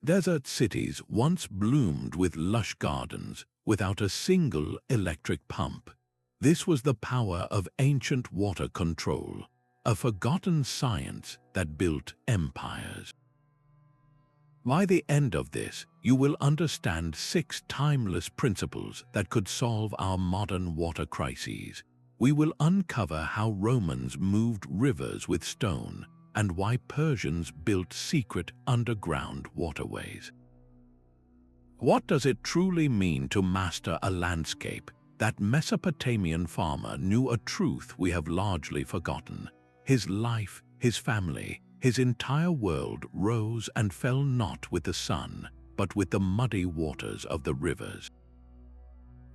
Desert cities once bloomed with lush gardens without a single electric pump. This was the power of ancient water control, a forgotten science that built empires. By the end of this, you will understand 6 timeless principles that could solve our modern water crises. We will uncover how Romans moved rivers with stone and why Persians built secret underground waterways. What does it truly mean to master a landscape? That Mesopotamian farmer knew a truth we have largely forgotten. His life, his family, his entire world rose and fell not with the sun, but with the muddy waters of the rivers.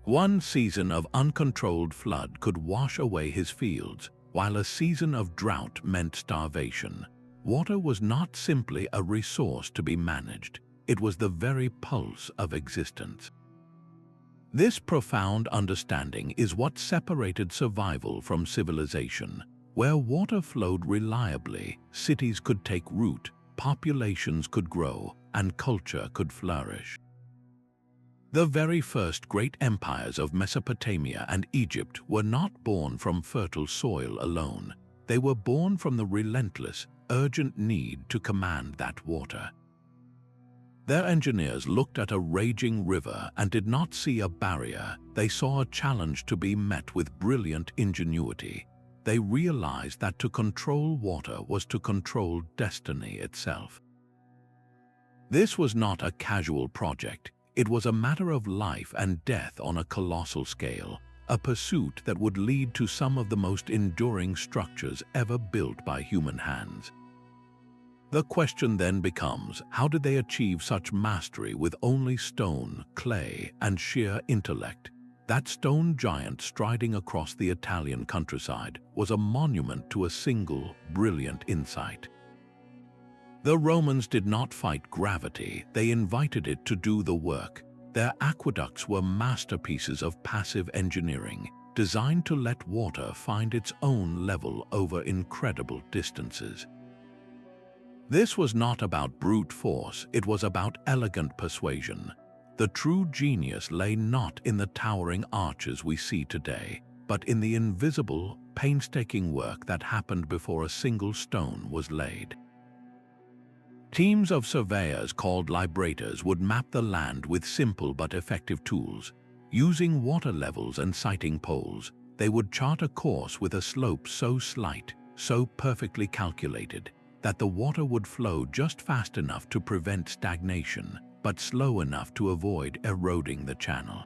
One season of uncontrolled flood could wash away his fields, while a season of drought meant starvation. Water was not simply a resource to be managed, it was the very pulse of existence. This profound understanding is what separated survival from civilization. Where water flowed reliably, cities could take root, populations could grow, and culture could flourish. The very first great empires of Mesopotamia and Egypt were not born from fertile soil alone. They were born from the relentless, urgent need to command that water. Their engineers looked at a raging river and did not see a barrier. They saw a challenge to be met with brilliant ingenuity. They realized that to control water was to control destiny itself. This was not a casual project. It was a matter of life and death on a colossal scale, a pursuit that would lead to some of the most enduring structures ever built by human hands. The question then becomes, how did they achieve such mastery with only stone, clay, and sheer intellect? That stone giant striding across the Italian countryside was a monument to a single, brilliant insight. The Romans did not fight gravity, they invited it to do the work. Their aqueducts were masterpieces of passive engineering, designed to let water find its own level over incredible distances. This was not about brute force, it was about elegant persuasion. The true genius lay not in the towering arches we see today, but in the invisible, painstaking work that happened before a single stone was laid. Teams of surveyors called librators would map the land with simple but effective tools. Using water levels and sighting poles, they would chart a course with a slope so slight, so perfectly calculated, that the water would flow just fast enough to prevent stagnation, but slow enough to avoid eroding the channel.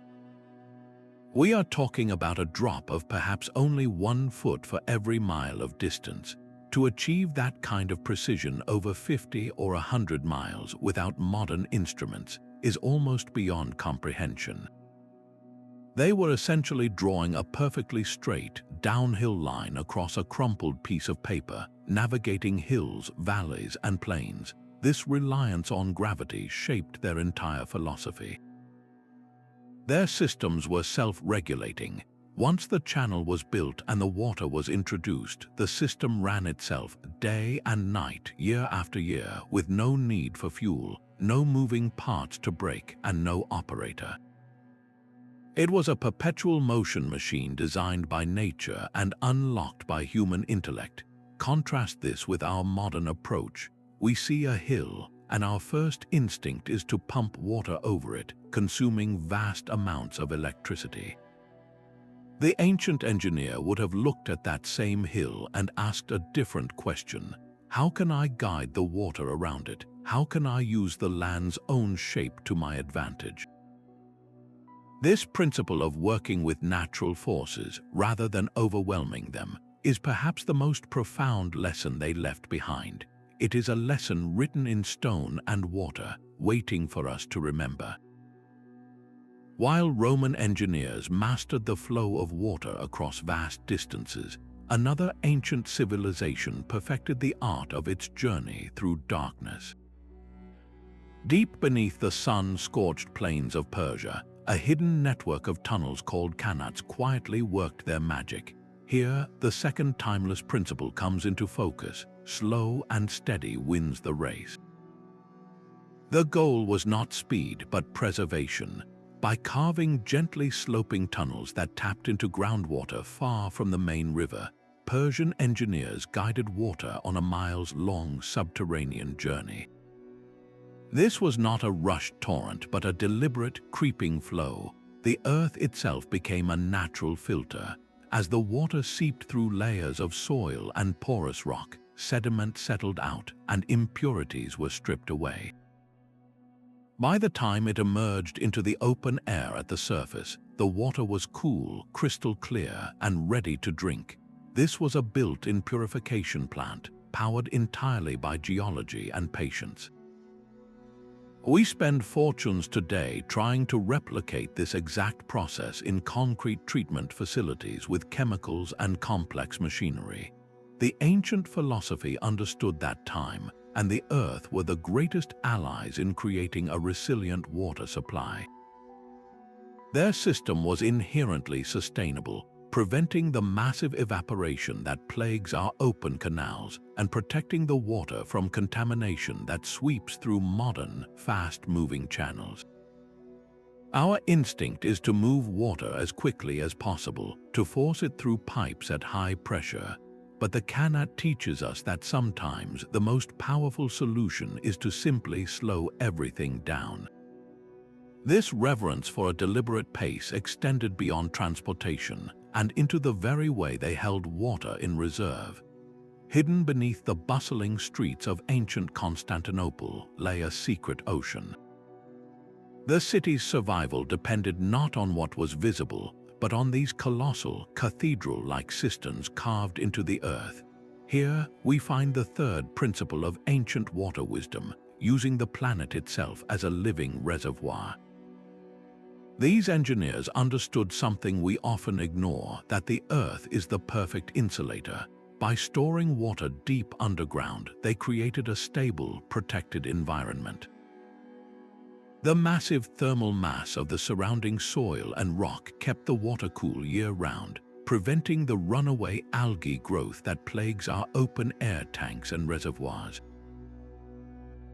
We are talking about a drop of perhaps only 1 foot for every mile of distance. To achieve that kind of precision over 50 or 100 miles without modern instruments is almost beyond comprehension. They were essentially drawing a perfectly straight, downhill line across a crumpled piece of paper, navigating hills, valleys, and plains. This reliance on gravity shaped their entire philosophy. Their systems were self-regulating. Once the channel was built and the water was introduced, the system ran itself day and night, year after year, with no need for fuel, no moving parts to break, and no operator. It was a perpetual motion machine designed by nature and unlocked by human intellect. Contrast this with our modern approach. We see a hill, and our first instinct is to pump water over it, consuming vast amounts of electricity. The ancient engineer would have looked at that same hill and asked a different question. How can I guide the water around it? How can I use the land's own shape to my advantage? This principle of working with natural forces rather than overwhelming them is perhaps the most profound lesson they left behind. It is a lesson written in stone and water, waiting for us to remember. While Roman engineers mastered the flow of water across vast distances, another ancient civilization perfected the art of its journey through darkness. Deep beneath the sun-scorched plains of Persia, a hidden network of tunnels called Qanats quietly worked their magic. Here, the second timeless principle comes into focus: slow and steady wins the race. The goal was not speed, but preservation. By carving gently sloping tunnels that tapped into groundwater far from the main river, Persian engineers guided water on a miles-long subterranean journey. This was not a rushed torrent, but a deliberate, creeping flow. The earth itself became a natural filter. As the water seeped through layers of soil and porous rock, sediment settled out and impurities were stripped away. By the time it emerged into the open air at the surface, the water was cool, crystal clear, and ready to drink. This was a built-in purification plant, powered entirely by geology and patience. We spend fortunes today trying to replicate this exact process in concrete treatment facilities with chemicals and complex machinery. The ancient philosophy understood that time, and the earth were the greatest allies in creating a resilient water supply. Their system was inherently sustainable, preventing the massive evaporation that plagues our open canals and protecting the water from contamination that sweeps through modern, fast-moving channels. Our instinct is to move water as quickly as possible, to force it through pipes at high pressure. But the Qanat teaches us that sometimes the most powerful solution is to simply slow everything down. This reverence for a deliberate pace extended beyond transportation and into the very way they held water in reserve. Hidden beneath the bustling streets of ancient Constantinople lay a secret ocean. The city's survival depended not on what was visible, but on these colossal, cathedral-like cisterns carved into the earth. Here, we find the third principle of ancient water wisdom, using the planet itself as a living reservoir. These engineers understood something we often ignore, that the earth is the perfect insulator. By storing water deep underground, they created a stable, protected environment. The massive thermal mass of the surrounding soil and rock kept the water cool year-round, preventing the runaway algae growth that plagues our open-air tanks and reservoirs.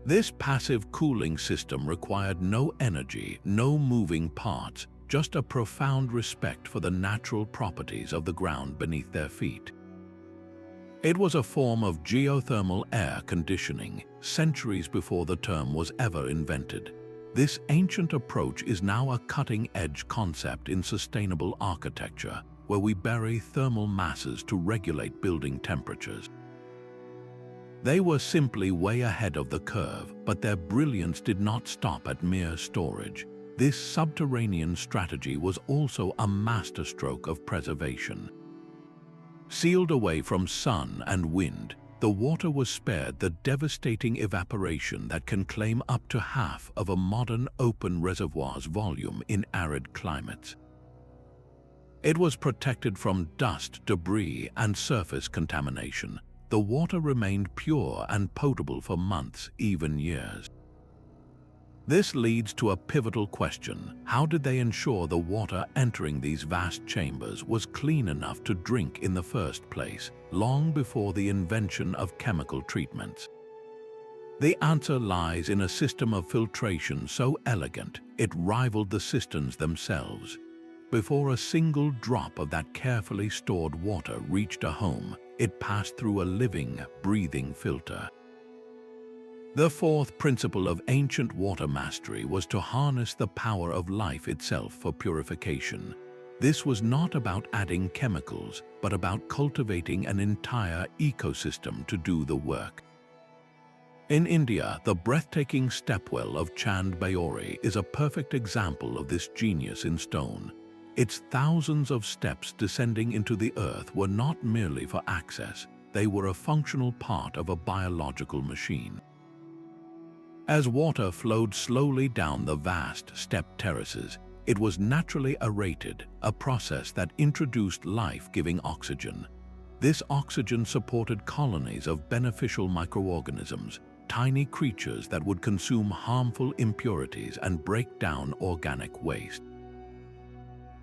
This passive cooling system required no energy, no moving parts, just a profound respect for the natural properties of the ground beneath their feet. It was a form of geothermal air conditioning, centuries before the term was ever invented. This ancient approach is now a cutting-edge concept in sustainable architecture, where we bury thermal masses to regulate building temperatures. They were simply way ahead of the curve, but their brilliance did not stop at mere storage. This subterranean strategy was also a masterstroke of preservation. Sealed away from sun and wind, the water was spared the devastating evaporation that can claim up to half of a modern open reservoir's volume in arid climates. It was protected from dust, debris, and surface contamination. The water remained pure and potable for months, even years. This leads to a pivotal question. How did they ensure the water entering these vast chambers was clean enough to drink in the first place, long before the invention of chemical treatments? The answer lies in a system of filtration so elegant it rivaled the cisterns themselves. Before a single drop of that carefully stored water reached a home, it passed through a living, breathing filter. The fourth principle of ancient water mastery was to harness the power of life itself for purification. This was not about adding chemicals, but about cultivating an entire ecosystem to do the work. In India, the breathtaking stepwell of Chand Baori is a perfect example of this genius in stone. Its thousands of steps descending into the earth were not merely for access, they were a functional part of a biological machine. As water flowed slowly down the vast step terraces, it was naturally aerated, a process that introduced life-giving oxygen. This oxygen supported colonies of beneficial microorganisms, tiny creatures that would consume harmful impurities and break down organic waste.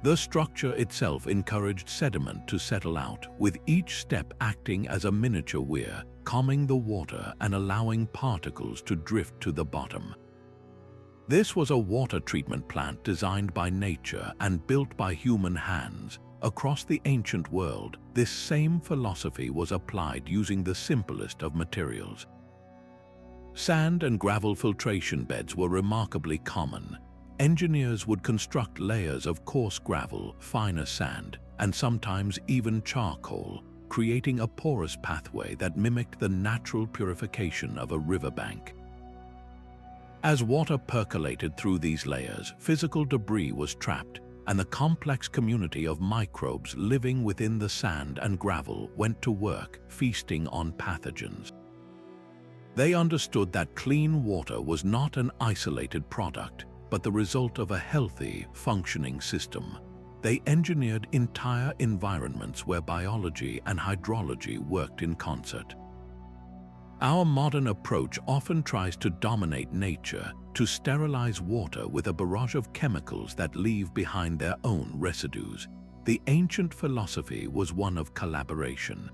The structure itself encouraged sediment to settle out, with each step acting as a miniature weir, calming the water and allowing particles to drift to the bottom. This was a water treatment plant designed by nature and built by human hands. Across the ancient world, this same philosophy was applied using the simplest of materials. Sand and gravel filtration beds were remarkably common. Engineers would construct layers of coarse gravel, finer sand, and sometimes even charcoal, creating a porous pathway that mimicked the natural purification of a riverbank. As water percolated through these layers, physical debris was trapped, and the complex community of microbes living within the sand and gravel went to work, feasting on pathogens. They understood that clean water was not an isolated product, but the result of a healthy, functioning system. They engineered entire environments where biology and hydrology worked in concert. Our modern approach often tries to dominate nature, to sterilize water with a barrage of chemicals that leave behind their own residues. The ancient philosophy was one of collaboration.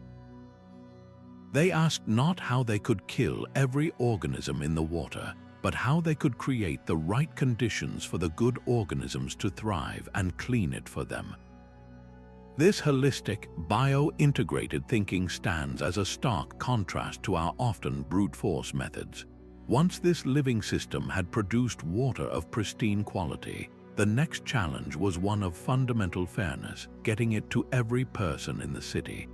They asked not how they could kill every organism in the water, but how they could create the right conditions for the good organisms to thrive and clean it for them. This holistic, bio-integrated thinking stands as a stark contrast to our often brute force methods. Once this living system had produced water of pristine quality, the next challenge was one of fundamental fairness, getting it to every person in the city.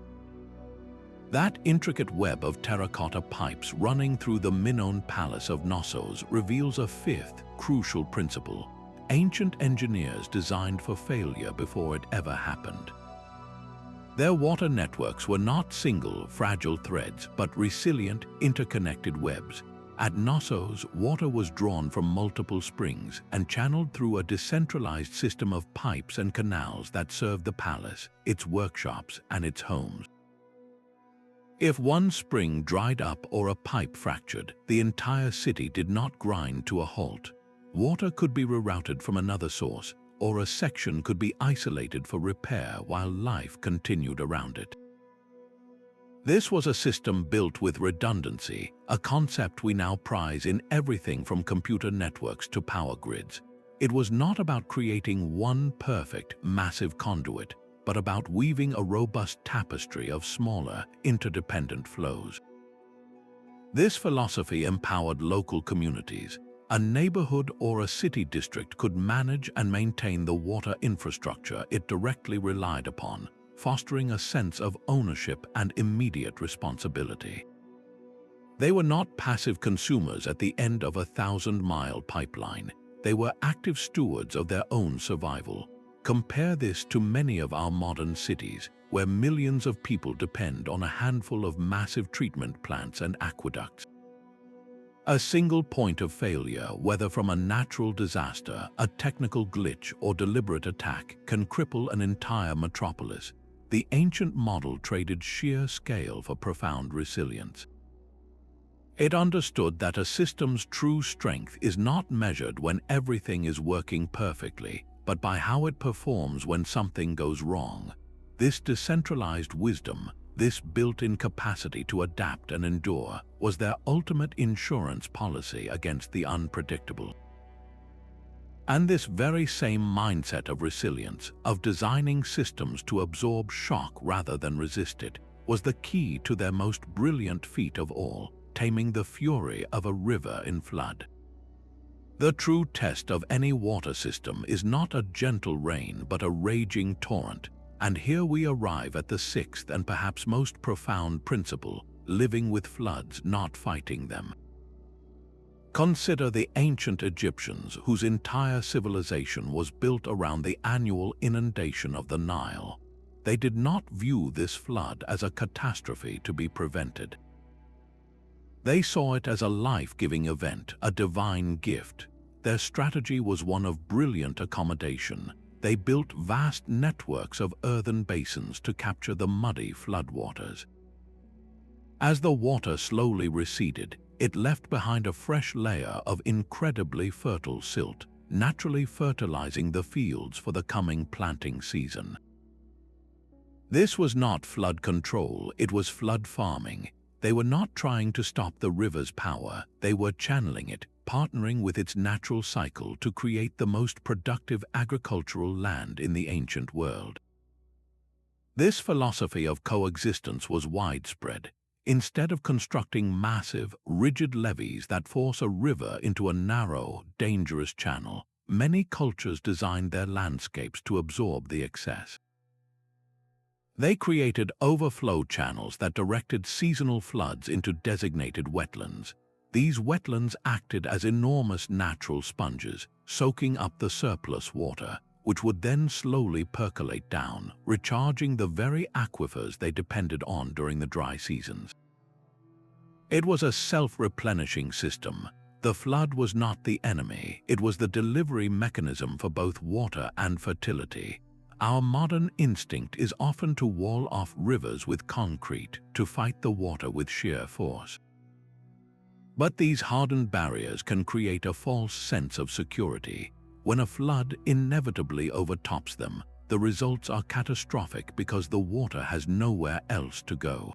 That intricate web of terracotta pipes running through the Minoan palace of Knossos reveals a fifth, crucial principle. Ancient engineers designed for failure before it ever happened. Their water networks were not single, fragile threads, but resilient, interconnected webs. At Knossos, water was drawn from multiple springs and channeled through a decentralized system of pipes and canals that served the palace, its workshops, and its homes. If one spring dried up or a pipe fractured, the entire city did not grind to a halt. Water could be rerouted from another source, or a section could be isolated for repair while life continued around it. This was a system built with redundancy, a concept we now prize in everything from computer networks to power grids. It was not about creating one perfect, massive conduit, but about weaving a robust tapestry of smaller, interdependent flows. This philosophy empowered local communities. A neighborhood or a city district could manage and maintain the water infrastructure it directly relied upon, fostering a sense of ownership and immediate responsibility. They were not passive consumers at the end of a 1,000-mile pipeline. They were active stewards of their own survival. Compare this to many of our modern cities, where millions of people depend on a handful of massive treatment plants and aqueducts. A single point of failure, whether from a natural disaster, a technical glitch, or deliberate attack, can cripple an entire metropolis. The ancient model traded sheer scale for profound resilience. It understood that a system's true strength is not measured when everything is working perfectly, but by how it performs when something goes wrong. This decentralized wisdom, this built-in capacity to adapt and endure, was their ultimate insurance policy against the unpredictable. And this very same mindset of resilience, of designing systems to absorb shock rather than resist it, was the key to their most brilliant feat of all, taming the fury of a river in flood. The true test of any water system is not a gentle rain but a raging torrent. And here we arrive at the sixth and perhaps most profound principle: living with floods, not fighting them. Consider the ancient Egyptians, whose entire civilization was built around the annual inundation of the Nile. They did not view this flood as a catastrophe to be prevented. They saw it as a life-giving event, a divine gift. Their strategy was one of brilliant accommodation. They built vast networks of earthen basins to capture the muddy floodwaters. As the water slowly receded, it left behind a fresh layer of incredibly fertile silt, naturally fertilizing the fields for the coming planting season. This was not flood control, it was flood farming. They were not trying to stop the river's power, they were channeling it, partnering with its natural cycle to create the most productive agricultural land in the ancient world. This philosophy of coexistence was widespread. Instead of constructing massive, rigid levees that force a river into a narrow, dangerous channel, many cultures designed their landscapes to absorb the excess. They created overflow channels that directed seasonal floods into designated wetlands. These wetlands acted as enormous natural sponges, soaking up the surplus water, which would then slowly percolate down, recharging the very aquifers they depended on during the dry seasons. It was a self-replenishing system. The flood was not the enemy, it was the delivery mechanism for both water and fertility. Our modern instinct is often to wall off rivers with concrete, to fight the water with sheer force. But these hardened barriers can create a false sense of security. When a flood inevitably overtops them, the results are catastrophic because the water has nowhere else to go.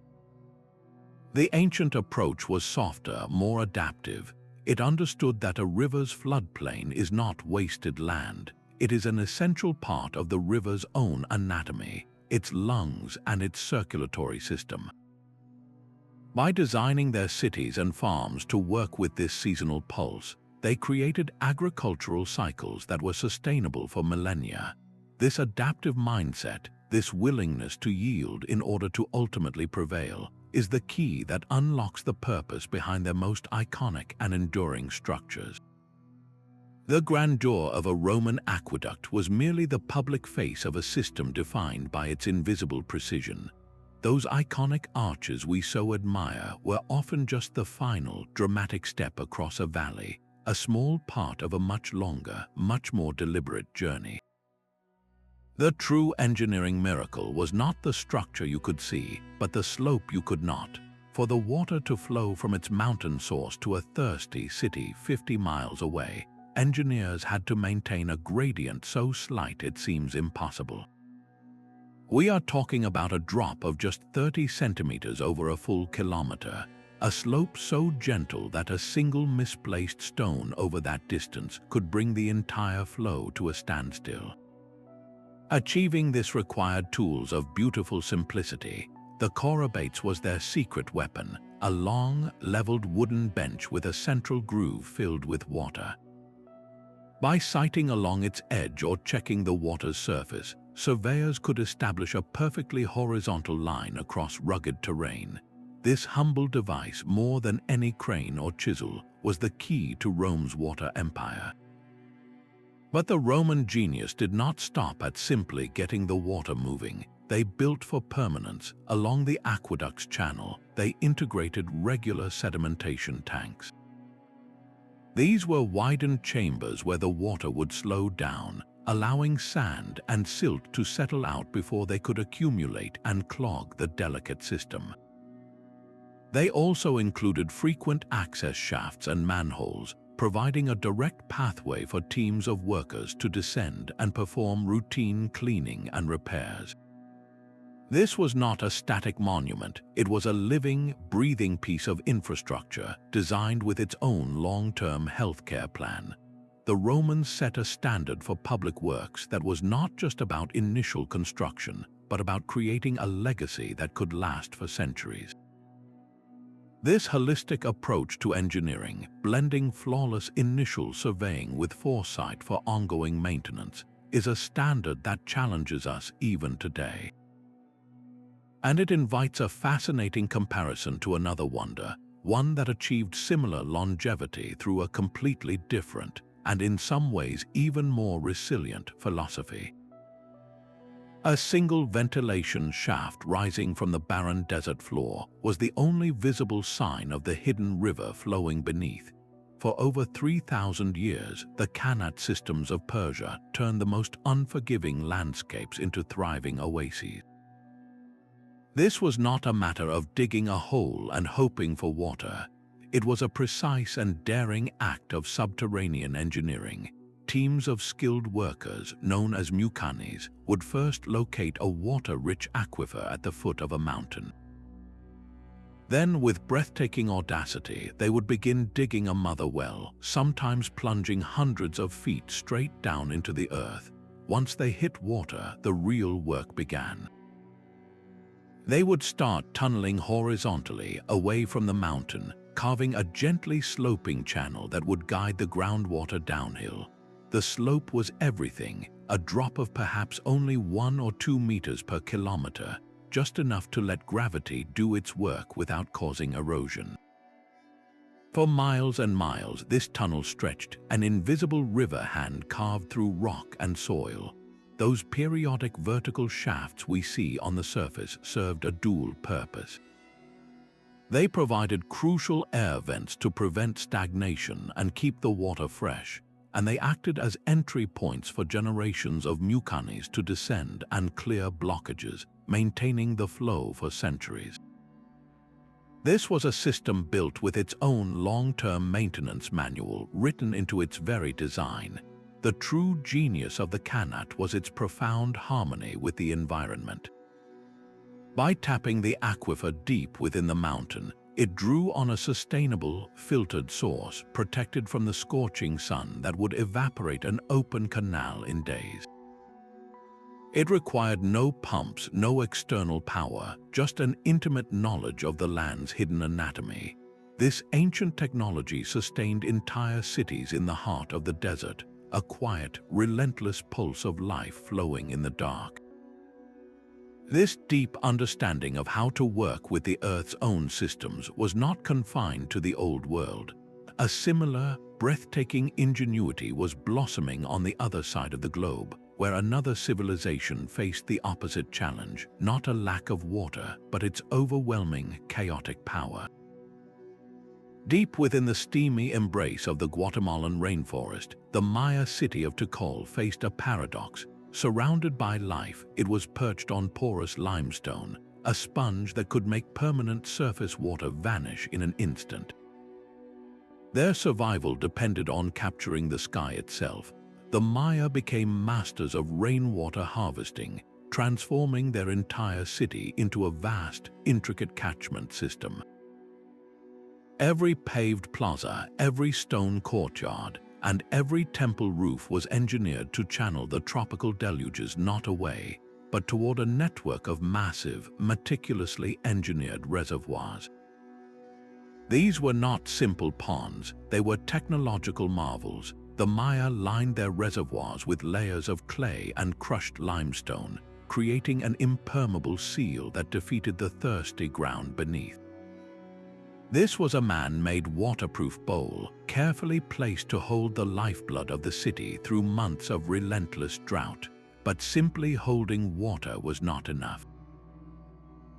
The ancient approach was softer, more adaptive. It understood that a river's floodplain is not wasted land. It is an essential part of the river's own anatomy, its lungs and its circulatory system. By designing their cities and farms to work with this seasonal pulse, they created agricultural cycles that were sustainable for millennia. This adaptive mindset, this willingness to yield in order to ultimately prevail, is the key that unlocks the purpose behind their most iconic and enduring structures. The grandeur of a Roman aqueduct was merely the public face of a system defined by its invisible precision. Those iconic arches we so admire were often just the final, dramatic step across a valley, a small part of a much longer, much more deliberate journey. The true engineering miracle was not the structure you could see, but the slope you could not. For the water to flow from its mountain source to a thirsty city 50 miles away, engineers had to maintain a gradient so slight it seems impossible. We are talking about a drop of just 30 centimeters over a full kilometer, a slope so gentle that a single misplaced stone over that distance could bring the entire flow to a standstill. Achieving this required tools of beautiful simplicity. The chorobates was their secret weapon, a long, leveled wooden bench with a central groove filled with water. By sighting along its edge or checking the water's surface, surveyors could establish a perfectly horizontal line across rugged terrain. This humble device, more than any crane or chisel, was the key to Rome's water empire. But the Roman genius did not stop at simply getting the water moving. They built for permanence. Along the Aqueducts channel, they integrated regular sedimentation tanks. These were widened chambers where the water would slow down, allowing sand and silt to settle out before they could accumulate and clog the delicate system. They also included frequent access shafts and manholes, providing a direct pathway for teams of workers to descend and perform routine cleaning and repairs. This was not a static monument, it was a living, breathing piece of infrastructure designed with its own long-term healthcare plan. The Romans set a standard for public works that was not just about initial construction, but about creating a legacy that could last for centuries. This holistic approach to engineering, blending flawless initial surveying with foresight for ongoing maintenance, is a standard that challenges us even today. And it invites a fascinating comparison to another wonder, one that achieved similar longevity through a completely different, and in some ways even more resilient, philosophy. A single ventilation shaft rising from the barren desert floor was the only visible sign of the hidden river flowing beneath. For over 3,000 years, the Qanat systems of Persia turned the most unforgiving landscapes into thriving oases. This was not a matter of digging a hole and hoping for water. It was a precise and daring act of subterranean engineering. Teams of skilled workers, known as muqannis, would first locate a water-rich aquifer at the foot of a mountain. Then, with breathtaking audacity, they would begin digging a mother well, sometimes plunging hundreds of feet straight down into the earth. Once they hit water, the real work began. They would start tunneling horizontally away from the mountain, carving a gently sloping channel that would guide the groundwater downhill. The slope was everything, a drop of perhaps only 1 or 2 meters per kilometer, just enough to let gravity do its work without causing erosion. For miles and miles, this tunnel stretched, an invisible river hand carved through rock and soil. Those periodic vertical shafts we see on the surface served a dual purpose. They provided crucial air vents to prevent stagnation and keep the water fresh, and they acted as entry points for generations of mukanis to descend and clear blockages, maintaining the flow for centuries. This was a system built with its own long-term maintenance manual written into its very design. The true genius of the Qanat was its profound harmony with the environment. By tapping the aquifer deep within the mountain, it drew on a sustainable, filtered source protected from the scorching sun that would evaporate an open canal in days. It required no pumps, no external power, just an intimate knowledge of the land's hidden anatomy. This ancient technology sustained entire cities in the heart of the desert, a quiet, relentless pulse of life flowing in the dark. This deep understanding of how to work with the Earth's own systems was not confined to the Old World. A similar, breathtaking ingenuity was blossoming on the other side of the globe, where another civilization faced the opposite challenge, not a lack of water, but its overwhelming, chaotic power. Deep within the steamy embrace of the Guatemalan rainforest, the Maya city of Tikal faced a paradox. Surrounded by life, it was perched on porous limestone, a sponge that could make permanent surface water vanish in an instant. Their survival depended on capturing the sky itself. The Maya became masters of rainwater harvesting, transforming their entire city into a vast, intricate catchment system. Every paved plaza, every stone courtyard, and every temple roof was engineered to channel the tropical deluges not away, but toward a network of massive, meticulously engineered reservoirs. These were not simple ponds, they were technological marvels. The Maya lined their reservoirs with layers of clay and crushed limestone, creating an impermeable seal that defeated the thirsty ground beneath. This was a man-made waterproof bowl, carefully placed to hold the lifeblood of the city through months of relentless drought. But simply holding water was not enough.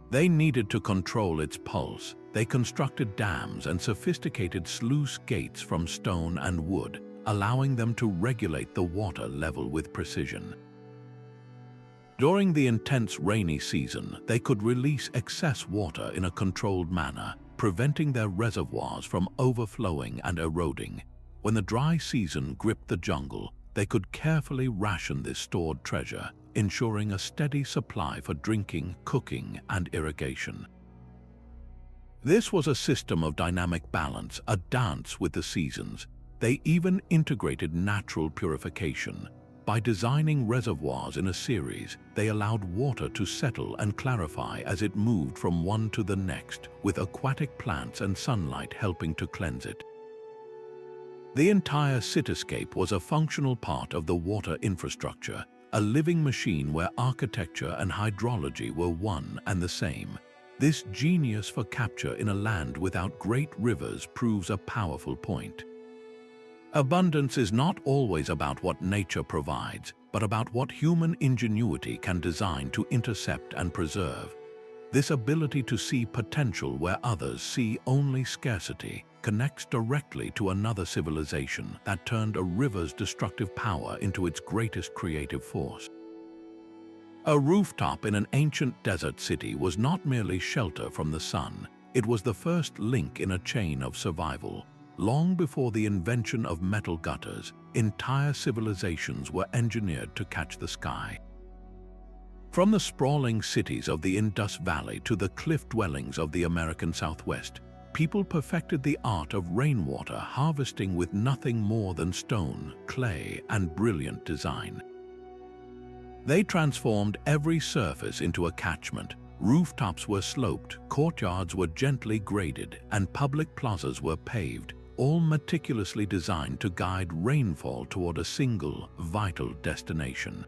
They needed to control its pulse. They constructed dams and sophisticated sluice gates from stone and wood, allowing them to regulate the water level with precision. During the intense rainy season, they could release excess water in a controlled manner, preventing their reservoirs from overflowing and eroding. When the dry season gripped the jungle, they could carefully ration this stored treasure, ensuring a steady supply for drinking, cooking, and irrigation. This was a system of dynamic balance, a dance with the seasons. They even integrated natural purification. By designing reservoirs in a series, they allowed water to settle and clarify as it moved from one to the next, with aquatic plants and sunlight helping to cleanse it. The entire cityscape was a functional part of the water infrastructure, a living machine where architecture and hydrology were one and the same. This genius for capture in a land without great rivers proves a powerful point. Abundance is not always about what nature provides, but about what human ingenuity can design to intercept and preserve. This ability to see potential where others see only scarcity connects directly to another civilization that turned a river's destructive power into its greatest creative force. A rooftop in an ancient desert city was not merely shelter from the sun, it was the first link in a chain of survival. Long before the invention of metal gutters, entire civilizations were engineered to catch the sky. From the sprawling cities of the Indus Valley to the cliff dwellings of the American Southwest, people perfected the art of rainwater harvesting with nothing more than stone, clay, and brilliant design. They transformed every surface into a catchment. Rooftops were sloped, courtyards were gently graded, and public plazas were paved, all meticulously designed to guide rainfall toward a single, vital destination.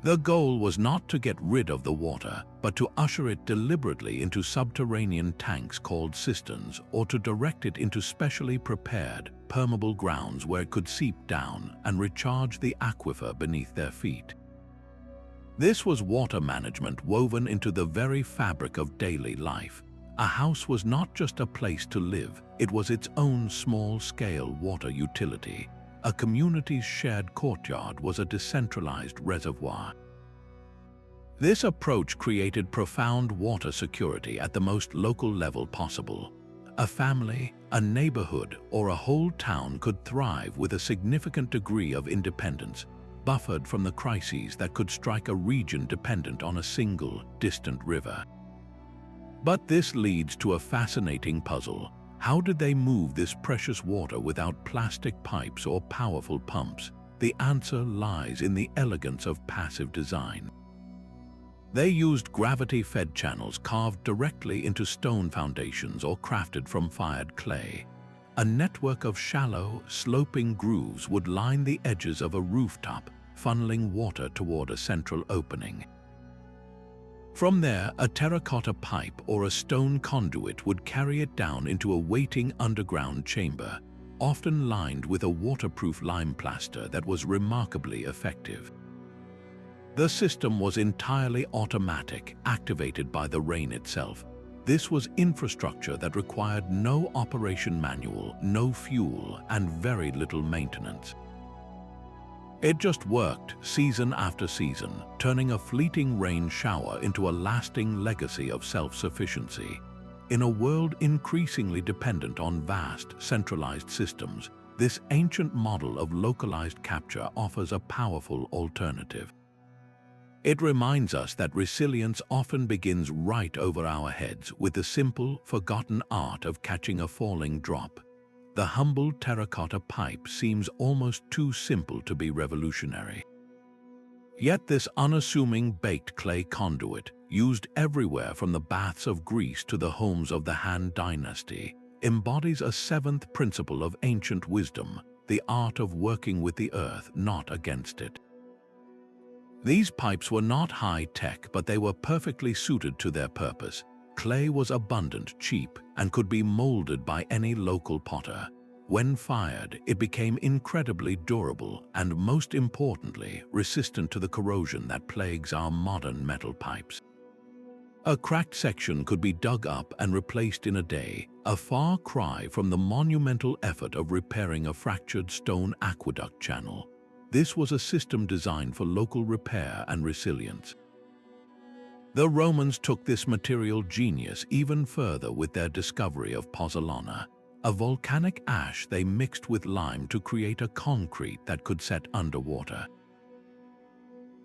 The goal was not to get rid of the water, but to usher it deliberately into subterranean tanks called cisterns, or to direct it into specially prepared, permeable grounds where it could seep down and recharge the aquifer beneath their feet. This was water management woven into the very fabric of daily life. A house was not just a place to live, it was its own small-scale water utility. A community's shared courtyard was a decentralized reservoir. This approach created profound water security at the most local level possible. A family, a neighborhood, or a whole town could thrive with a significant degree of independence, buffered from the crises that could strike a region dependent on a single, distant river. But this leads to a fascinating puzzle. How did they move this precious water without plastic pipes or powerful pumps? The answer lies in the elegance of passive design. They used gravity-fed channels carved directly into stone foundations or crafted from fired clay. A network of shallow, sloping grooves would line the edges of a rooftop, funneling water toward a central opening. From there, a terracotta pipe or a stone conduit would carry it down into a waiting underground chamber, often lined with a waterproof lime plaster that was remarkably effective. The system was entirely automatic, activated by the rain itself. This was infrastructure that required no operation manual, no fuel, and very little maintenance. It just worked season after season, turning a fleeting rain shower into a lasting legacy of self-sufficiency. In a world increasingly dependent on vast, centralized systems, this ancient model of localized capture offers a powerful alternative. It reminds us that resilience often begins right over our heads with the simple, forgotten art of catching a falling drop. The humble terracotta pipe seems almost too simple to be revolutionary. Yet this unassuming baked clay conduit, used everywhere from the baths of Greece to the homes of the Han dynasty, embodies a seventh principle of ancient wisdom, the art of working with the earth, not against it. These pipes were not high-tech, but they were perfectly suited to their purpose. Clay was abundant, cheap, and could be molded by any local potter. When fired, it became incredibly durable and, most importantly, resistant to the corrosion that plagues our modern metal pipes. A cracked section could be dug up and replaced in a day, a far cry from the monumental effort of repairing a fractured stone aqueduct channel. This was a system designed for local repair and resilience. The Romans took this material genius even further with their discovery of pozzolana, a volcanic ash they mixed with lime to create a concrete that could set underwater.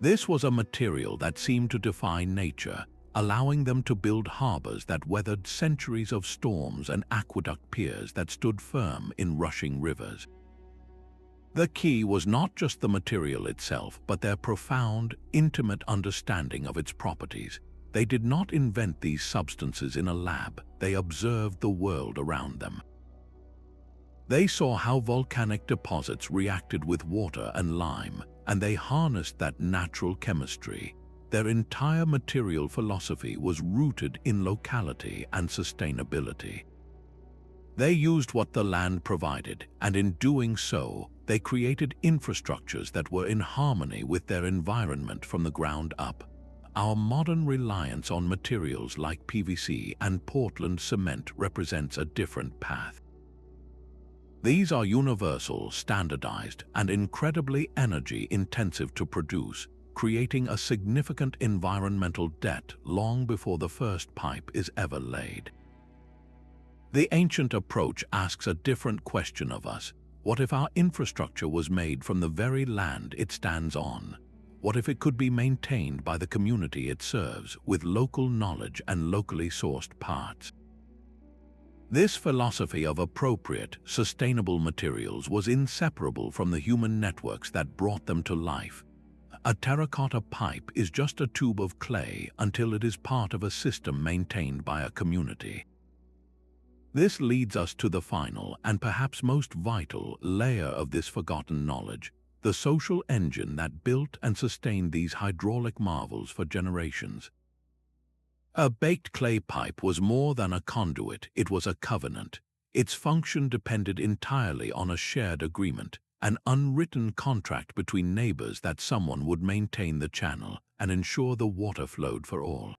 This was a material that seemed to defy nature, allowing them to build harbors that weathered centuries of storms and aqueduct piers that stood firm in rushing rivers. The key was not just the material itself, but their profound, intimate understanding of its properties. They did not invent these substances in a lab, they observed the world around them. They saw how volcanic deposits reacted with water and lime, and they harnessed that natural chemistry. Their entire material philosophy was rooted in locality and sustainability. They used what the land provided, and in doing so, they created infrastructures that were in harmony with their environment from the ground up. Our modern reliance on materials like PVC and Portland cement represents a different path. These are universal, standardized, and incredibly energy-intensive to produce, creating a significant environmental debt long before the first pipe is ever laid. The ancient approach asks a different question of us. What if our infrastructure was made from the very land it stands on? What if it could be maintained by the community it serves with local knowledge and locally sourced parts? This philosophy of appropriate, sustainable materials was inseparable from the human networks that brought them to life. A terracotta pipe is just a tube of clay until it is part of a system maintained by a community. This leads us to the final and perhaps most vital layer of this forgotten knowledge, the social engine that built and sustained these hydraulic marvels for generations. A baked clay pipe was more than a conduit, it was a covenant. Its function depended entirely on a shared agreement, an unwritten contract between neighbors that someone would maintain the channel and ensure the water flowed for all.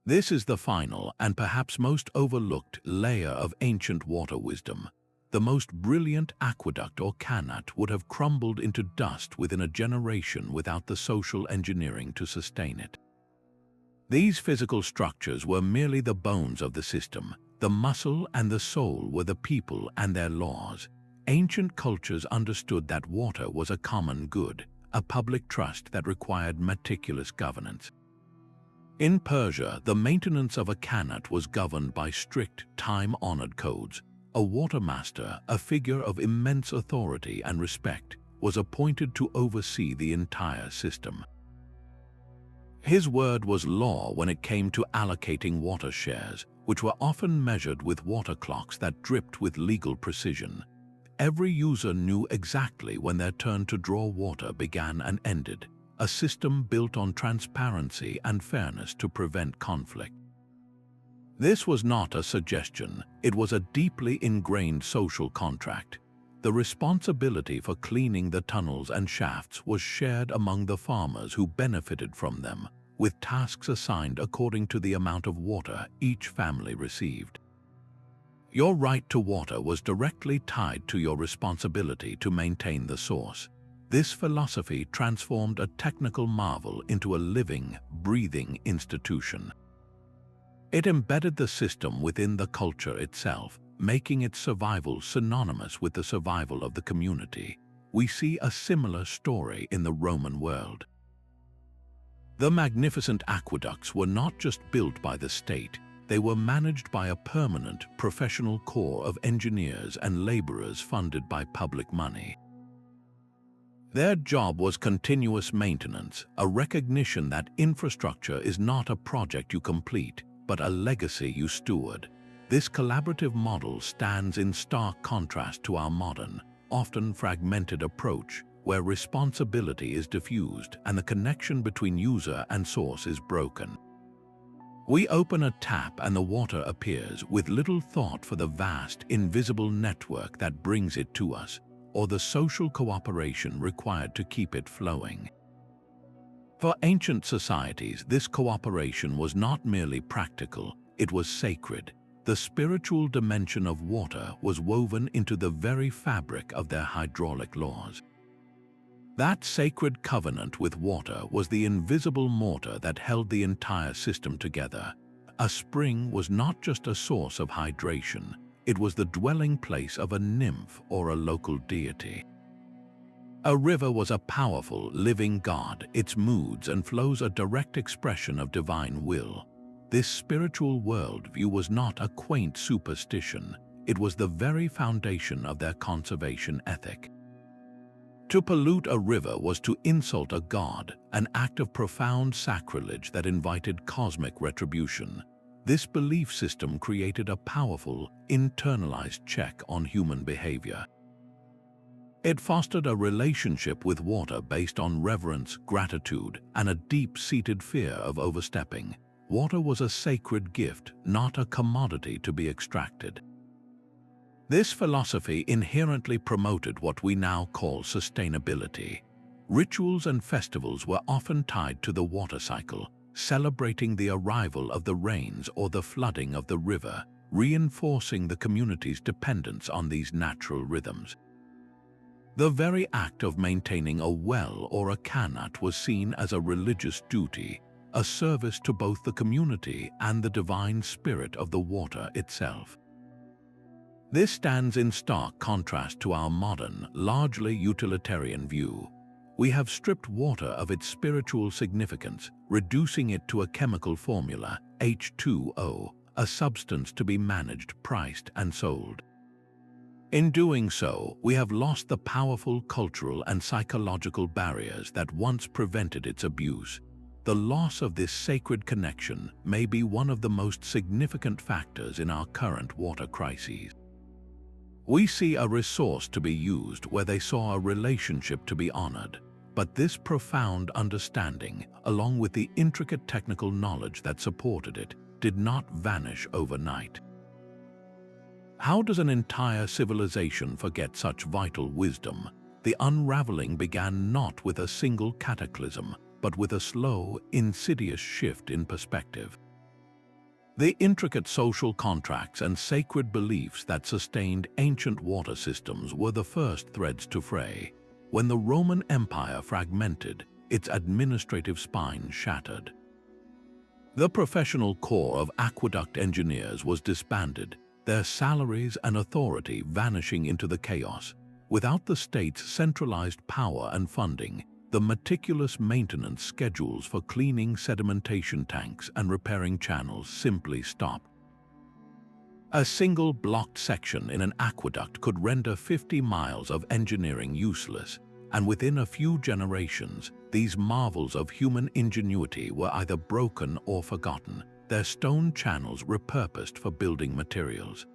This is the final and perhaps most overlooked layer of ancient water wisdom. The most brilliant aqueduct or Qanat would have crumbled into dust within a generation without the social engineering to sustain it. These physical structures were merely the bones of the system. The muscle and the soul were the people and their laws. Ancient cultures understood that water was a common good, a public trust that required meticulous governance. In Persia, the maintenance of a Qanat was governed by strict, time-honored codes. A water master, a figure of immense authority and respect, was appointed to oversee the entire system. His word was law when it came to allocating water shares, which were often measured with water clocks that dripped with legal precision. Every user knew exactly when their turn to draw water began and ended, a system built on transparency and fairness to prevent conflict. This was not a suggestion, it was a deeply ingrained social contract. The responsibility for cleaning the tunnels and shafts was shared among the farmers who benefited from them, with tasks assigned according to the amount of water each family received. Your right to water was directly tied to your responsibility to maintain the source. This philosophy transformed a technical marvel into a living, breathing institution. It embedded the system within the culture itself, making its survival synonymous with the survival of the community. We see a similar story in the Roman world. The magnificent aqueducts were not just built by the state, they were managed by a permanent, professional corps of engineers and laborers funded by public money. Their job was continuous maintenance, a recognition that infrastructure is not a project you complete, but a legacy you steward. This collaborative model stands in stark contrast to our modern, often fragmented approach, where responsibility is diffused and the connection between user and source is broken. We open a tap and the water appears with little thought for the vast, invisible network that brings it to us, or the social cooperation required to keep it flowing. For ancient societies, this cooperation was not merely practical, it was sacred. The spiritual dimension of water was woven into the very fabric of their hydraulic laws. That sacred covenant with water was the invisible mortar that held the entire system together. A spring was not just a source of hydration, it was the dwelling place of a nymph or a local deity. A river was a powerful, living god, its moods and flows a direct expression of divine will. This spiritual worldview was not a quaint superstition, it was the very foundation of their conservation ethic. To pollute a river was to insult a god, an act of profound sacrilege that invited cosmic retribution. This belief system created a powerful, internalized check on human behavior. It fostered a relationship with water based on reverence, gratitude, and a deep-seated fear of overstepping. Water was a sacred gift, not a commodity to be extracted. This philosophy inherently promoted what we now call sustainability. Rituals and festivals were often tied to the water cycle, celebrating the arrival of the rains or the flooding of the river, reinforcing the community's dependence on these natural rhythms. The very act of maintaining a well or a Qanat was seen as a religious duty, a service to both the community and the divine spirit of the water itself. This stands in stark contrast to our modern, largely utilitarian view. we have stripped water of its spiritual significance, reducing it to a chemical formula, H2O, a substance to be managed, priced, and sold. In doing so, we have lost the powerful cultural and psychological barriers that once prevented its abuse. The loss of this sacred connection may be one of the most significant factors in our current water crises. We see a resource to be used where they saw a relationship to be honored, but this profound understanding, along with the intricate technical knowledge that supported it, did not vanish overnight. How does an entire civilization forget such vital wisdom? The unraveling began not with a single cataclysm, but with a slow, insidious shift in perspective. The intricate social contracts and sacred beliefs that sustained ancient water systems were the first threads to fray. When the Roman Empire fragmented, its administrative spine shattered. The professional corps of aqueduct engineers was disbanded, their salaries and authority vanishing into the chaos. Without the state's centralized power and funding, the meticulous maintenance schedules for cleaning sedimentation tanks and repairing channels simply stopped. A single blocked section in an aqueduct could render 50 miles of engineering useless, and within a few generations, these marvels of human ingenuity were either broken or forgotten, their stone channels repurposed for building materials.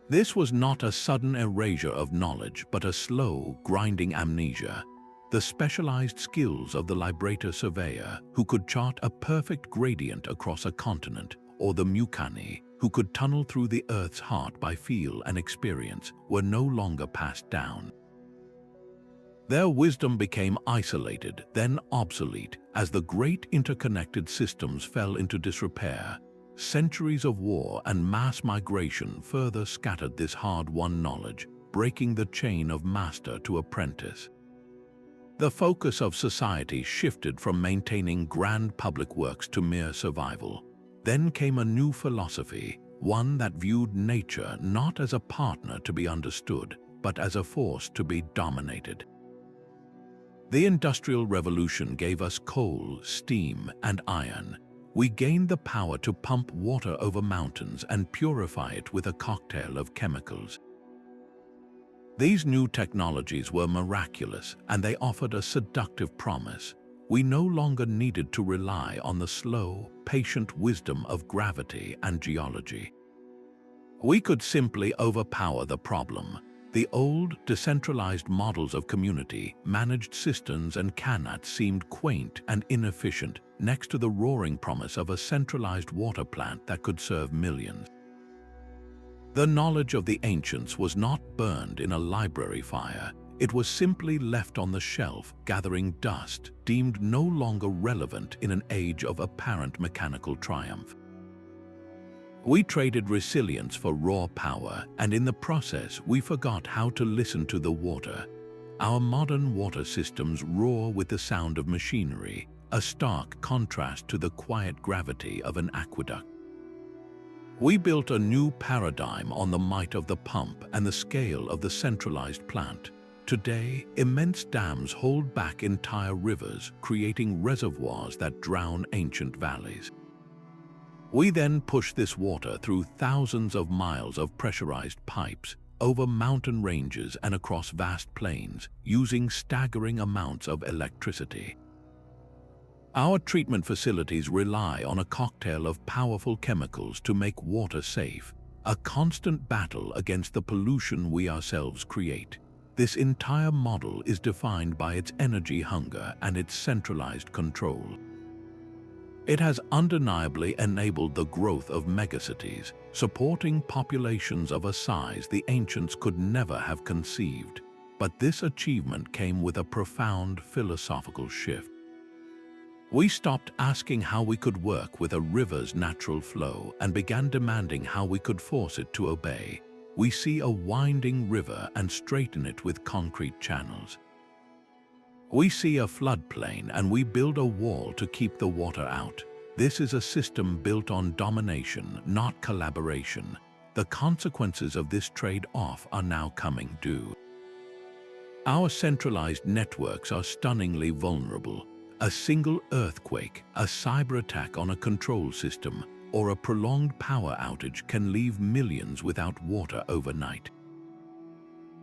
This was not a sudden erasure of knowledge, but a slow, grinding amnesia. The specialized skills of the liberator surveyor, who could chart a perfect gradient across a continent, or the mukani, who could tunnel through the Earth's heart by feel and experience, were no longer passed down. Their wisdom became isolated, then obsolete, as the great interconnected systems fell into disrepair. Centuries of war and mass migration further scattered this hard-won knowledge, breaking the chain of master to apprentice. The focus of society shifted from maintaining grand public works to mere survival. Then came a new philosophy, one that viewed nature not as a partner to be understood, but as a force to be dominated. The Industrial Revolution gave us coal, steam, and iron. We gained the power to pump water over mountains and purify it with a cocktail of chemicals. These new technologies were miraculous, and they offered a seductive promise. We no longer needed to rely on the slow, patient wisdom of gravity and geology. We could simply overpower the problem. The old, decentralized models of community, managed cisterns and Qanats seemed quaint and inefficient next to the roaring promise of a centralized water plant that could serve millions. The knowledge of the ancients was not burned in a library fire. It was simply left on the shelf, gathering dust, deemed no longer relevant in an age of apparent mechanical triumph. We traded resilience for raw power, and in the process, we forgot how to listen to the water. Our modern water systems roar with the sound of machinery, a stark contrast to the quiet gravity of an aqueduct. We built a new paradigm on the might of the pump and the scale of the centralized plant. Today, immense dams hold back entire rivers, creating reservoirs that drown ancient valleys. We then push this water through thousands of miles of pressurized pipes, over mountain ranges and across vast plains, using staggering amounts of electricity. Our treatment facilities rely on a cocktail of powerful chemicals to make water safe, a constant battle against the pollution we ourselves create. This entire model is defined by its energy hunger and its centralized control. It has undeniably enabled the growth of megacities, supporting populations of a size the ancients could never have conceived. But this achievement came with a profound philosophical shift. We stopped asking how we could work with a river's natural flow and began demanding how we could force it to obey. We see a winding river and straighten it with concrete channels. We see a floodplain and we build a wall to keep the water out. This is a system built on domination, not collaboration. The consequences of this trade-off are now coming due. Our centralized networks are stunningly vulnerable. A single earthquake, a cyber attack on a control system, or a prolonged power outage can leave millions without water overnight.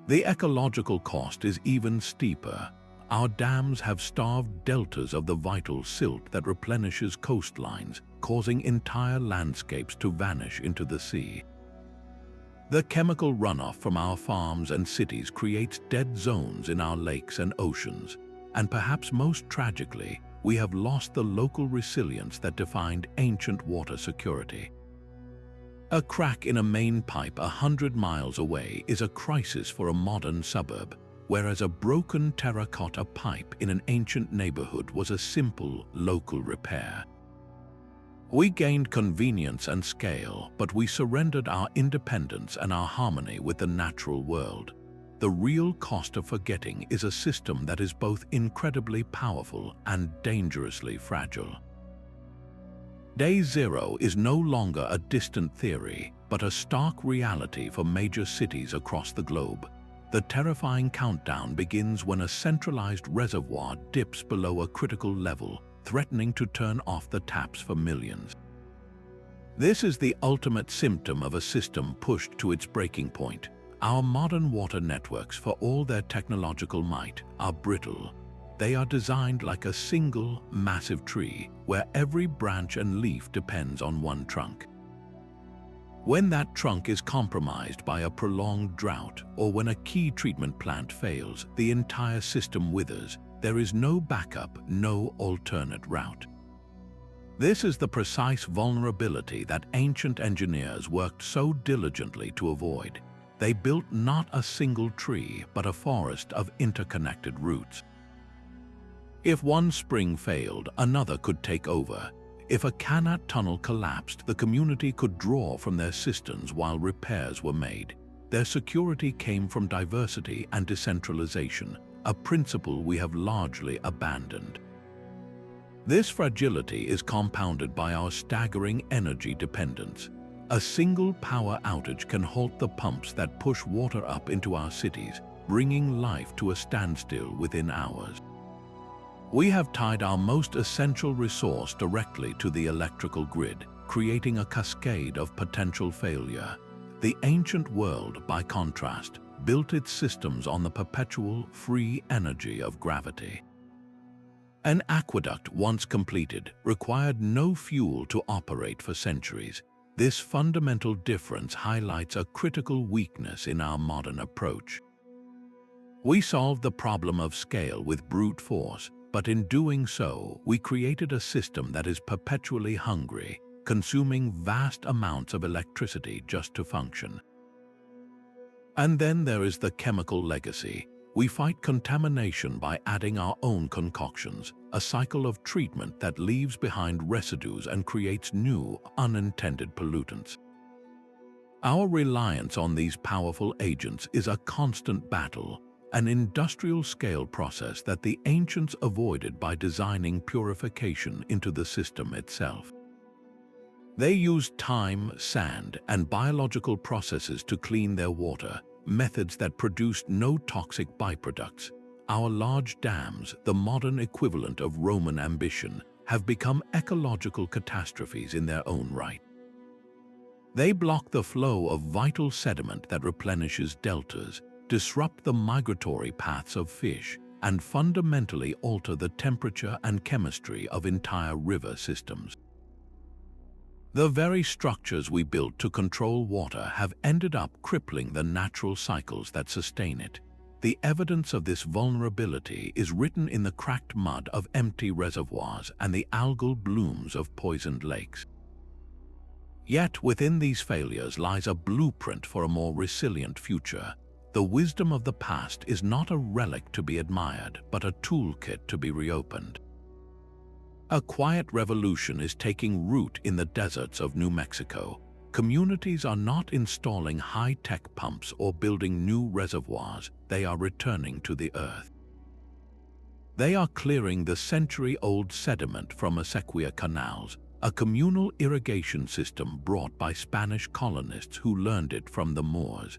The ecological cost is even steeper. Our dams have starved deltas of the vital silt that replenishes coastlines, causing entire landscapes to vanish into the sea. The chemical runoff from our farms and cities creates dead zones in our lakes and oceans, and perhaps most tragically, we have lost the local resilience that defined ancient water security. A crack in a main pipe 100 miles away is a crisis for a modern suburb, whereas a broken terracotta pipe in an ancient neighborhood was a simple local repair. We gained convenience and scale, but we surrendered our independence and our harmony with the natural world. The real cost of forgetting is a system that is both incredibly powerful and dangerously fragile. Day Zero is no longer a distant theory, but a stark reality for major cities across the globe. The terrifying countdown begins when a centralized reservoir dips below a critical level, threatening to turn off the taps for millions. This is the ultimate symptom of a system pushed to its breaking point. Our modern water networks, for all their technological might, are brittle. They are designed like a single, massive tree, where every branch and leaf depends on one trunk. When that trunk is compromised by a prolonged drought, or when a key treatment plant fails, the entire system withers. There is no backup, no alternate route. This is the precise vulnerability that ancient engineers worked so diligently to avoid. They built not a single tree, but a forest of interconnected roots. If one spring failed, another could take over. If a Qanat tunnel collapsed, the community could draw from their cisterns while repairs were made. Their security came from diversity and decentralization, a principle we have largely abandoned. This fragility is compounded by our staggering energy dependence. A single power outage can halt the pumps that push water up into our cities, bringing life to a standstill within hours. We have tied our most essential resource directly to the electrical grid, creating a cascade of potential failure. The ancient world, by contrast, built its systems on the perpetual, free energy of gravity. An aqueduct, once completed, required no fuel to operate for centuries. This fundamental difference highlights a critical weakness in our modern approach. We solved the problem of scale with brute force, but in doing so, we created a system that is perpetually hungry, consuming vast amounts of electricity just to function. And then there is the chemical legacy. We fight contamination by adding our own concoctions, a cycle of treatment that leaves behind residues and creates new, unintended pollutants. Our reliance on these powerful agents is a constant battle, an industrial-scale process that the ancients avoided by designing purification into the system itself. They used time, sand, and biological processes to clean their water, methods that produced no toxic byproducts. Our large dams, the modern equivalent of Roman ambition, have become ecological catastrophes in their own right. They block the flow of vital sediment that replenishes deltas, disrupt the migratory paths of fish, and fundamentally alter the temperature and chemistry of entire river systems. The very structures we built to control water have ended up crippling the natural cycles that sustain it. The evidence of this vulnerability is written in the cracked mud of empty reservoirs and the algal blooms of poisoned lakes. Yet within these failures lies a blueprint for a more resilient future. The wisdom of the past is not a relic to be admired, but a toolkit to be reopened. A quiet revolution is taking root in the deserts of New Mexico. Communities are not installing high-tech pumps or building new reservoirs, they are returning to the earth. They are clearing the century-old sediment from acequia canals, a communal irrigation system brought by Spanish colonists who learned it from the Moors.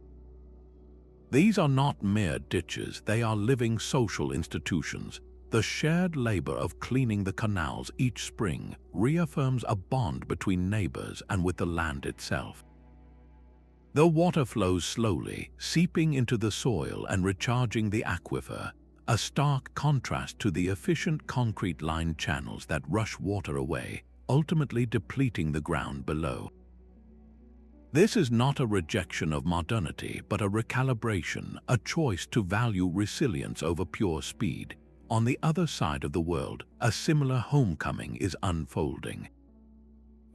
These are not mere ditches, they are living social institutions. The shared labor of cleaning the canals each spring reaffirms a bond between neighbors and with the land itself. The water flows slowly, seeping into the soil and recharging the aquifer, a stark contrast to the efficient concrete-lined channels that rush water away, ultimately depleting the ground below. This is not a rejection of modernity, but a recalibration, a choice to value resilience over pure speed. On the other side of the world, a similar homecoming is unfolding.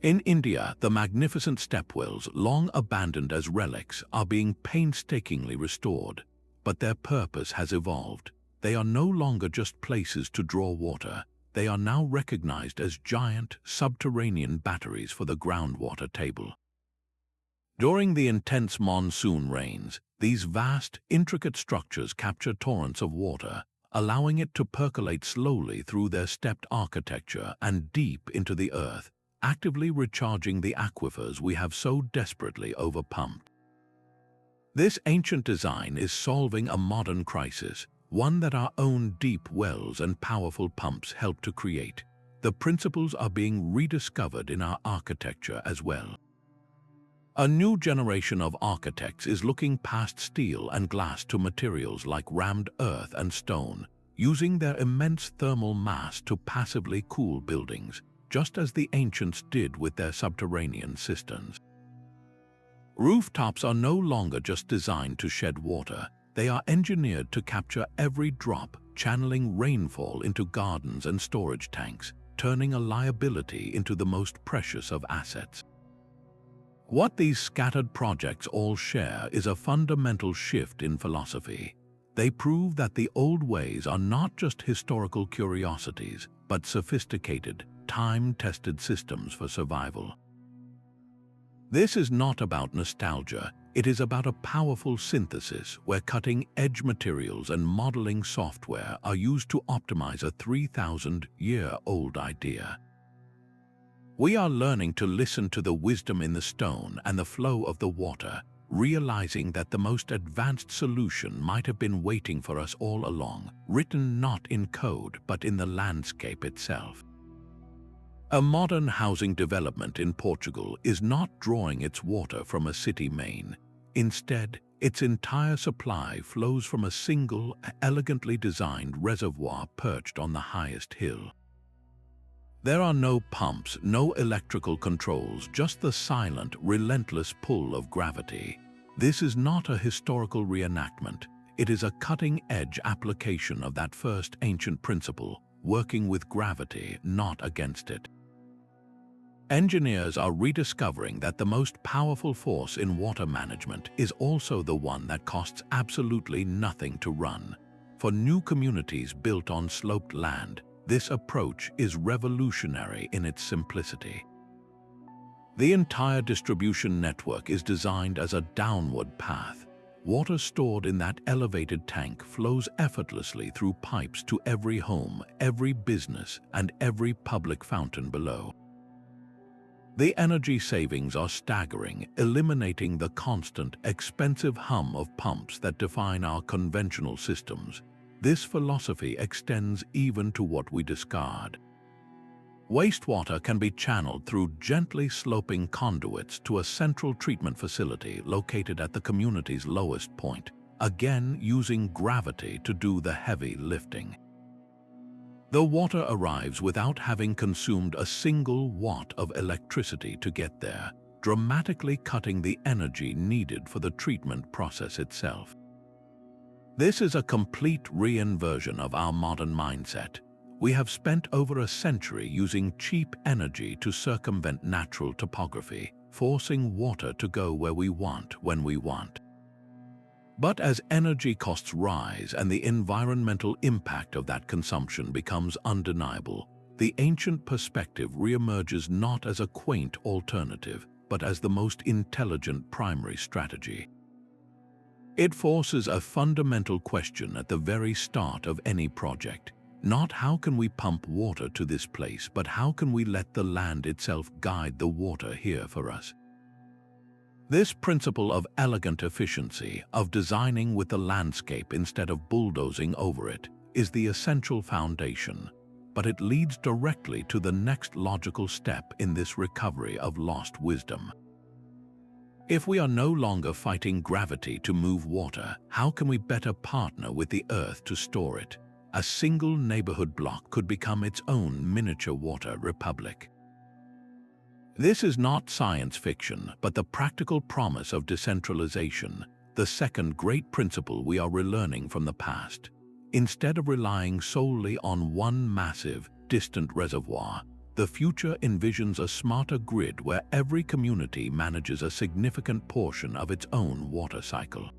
In India, the magnificent stepwells, long abandoned as relics, are being painstakingly restored, but their purpose has evolved. They are no longer just places to draw water. They are now recognized as giant, subterranean batteries for the groundwater table. During the intense monsoon rains, these vast, intricate structures capture torrents of water, allowing it to percolate slowly through their stepped architecture and deep into the earth, actively recharging the aquifers we have so desperately overpumped. This ancient design is solving a modern crisis, one that our own deep wells and powerful pumps help to create. The principles are being rediscovered in our architecture as well. A new generation of architects is looking past steel and glass to materials like rammed earth and stone, using their immense thermal mass to passively cool buildings, just as the ancients did with their subterranean cisterns. Rooftops are no longer just designed to shed water. They are engineered to capture every drop, channeling rainfall into gardens and storage tanks, turning a liability into the most precious of assets. What these scattered projects all share is a fundamental shift in philosophy. They prove that the old ways are not just historical curiosities, but sophisticated, time-tested systems for survival. This is not about nostalgia, it is about a powerful synthesis where cutting-edge materials and modeling software are used to optimize a 3,000-year-old idea. We are learning to listen to the wisdom in the stone and the flow of the water, realizing that the most advanced solution might have been waiting for us all along, written not in code but in the landscape itself. A modern housing development in Portugal is not drawing its water from a city main. Instead, its entire supply flows from a single, elegantly designed reservoir perched on the highest hill. There are no pumps, no electrical controls, just the silent, relentless pull of gravity. This is not a historical reenactment. It is a cutting-edge application of that first ancient principle, working with gravity, not against it. Engineers are rediscovering that the most powerful force in water management is also the one that costs absolutely nothing to run. For new communities built on sloped land, this approach is revolutionary in its simplicity. The entire distribution network is designed as a downward path. Water stored in that elevated tank flows effortlessly through pipes to every home, every business, and every public fountain below. The energy savings are staggering, eliminating the constant, expensive hum of pumps that define our conventional systems. This philosophy extends even to what we discard. Wastewater can be channeled through gently sloping conduits to a central treatment facility located at the community's lowest point, again using gravity to do the heavy lifting. The water arrives without having consumed a single watt of electricity to get there, dramatically cutting the energy needed for the treatment process itself. This is a complete reinversion of our modern mindset. We have spent over a century using cheap energy to circumvent natural topography, forcing water to go where we want, when we want. But as energy costs rise and the environmental impact of that consumption becomes undeniable, the ancient perspective reemerges not as a quaint alternative, but as the most intelligent primary strategy. It forces a fundamental question at the very start of any project. Not how can we pump water to this place, but how can we let the land itself guide the water here for us? This principle of elegant efficiency, of designing with the landscape instead of bulldozing over it, is the essential foundation, but it leads directly to the next logical step in this recovery of lost wisdom. If we are no longer fighting gravity to move water, how can we better partner with the earth to store it? A single neighborhood block could become its own miniature water republic. This is not science fiction, but the practical promise of decentralization, the second great principle we are relearning from the past. Instead of relying solely on one massive, distant reservoir, the future envisions a smarter grid where every community manages a significant portion of its own water cycle.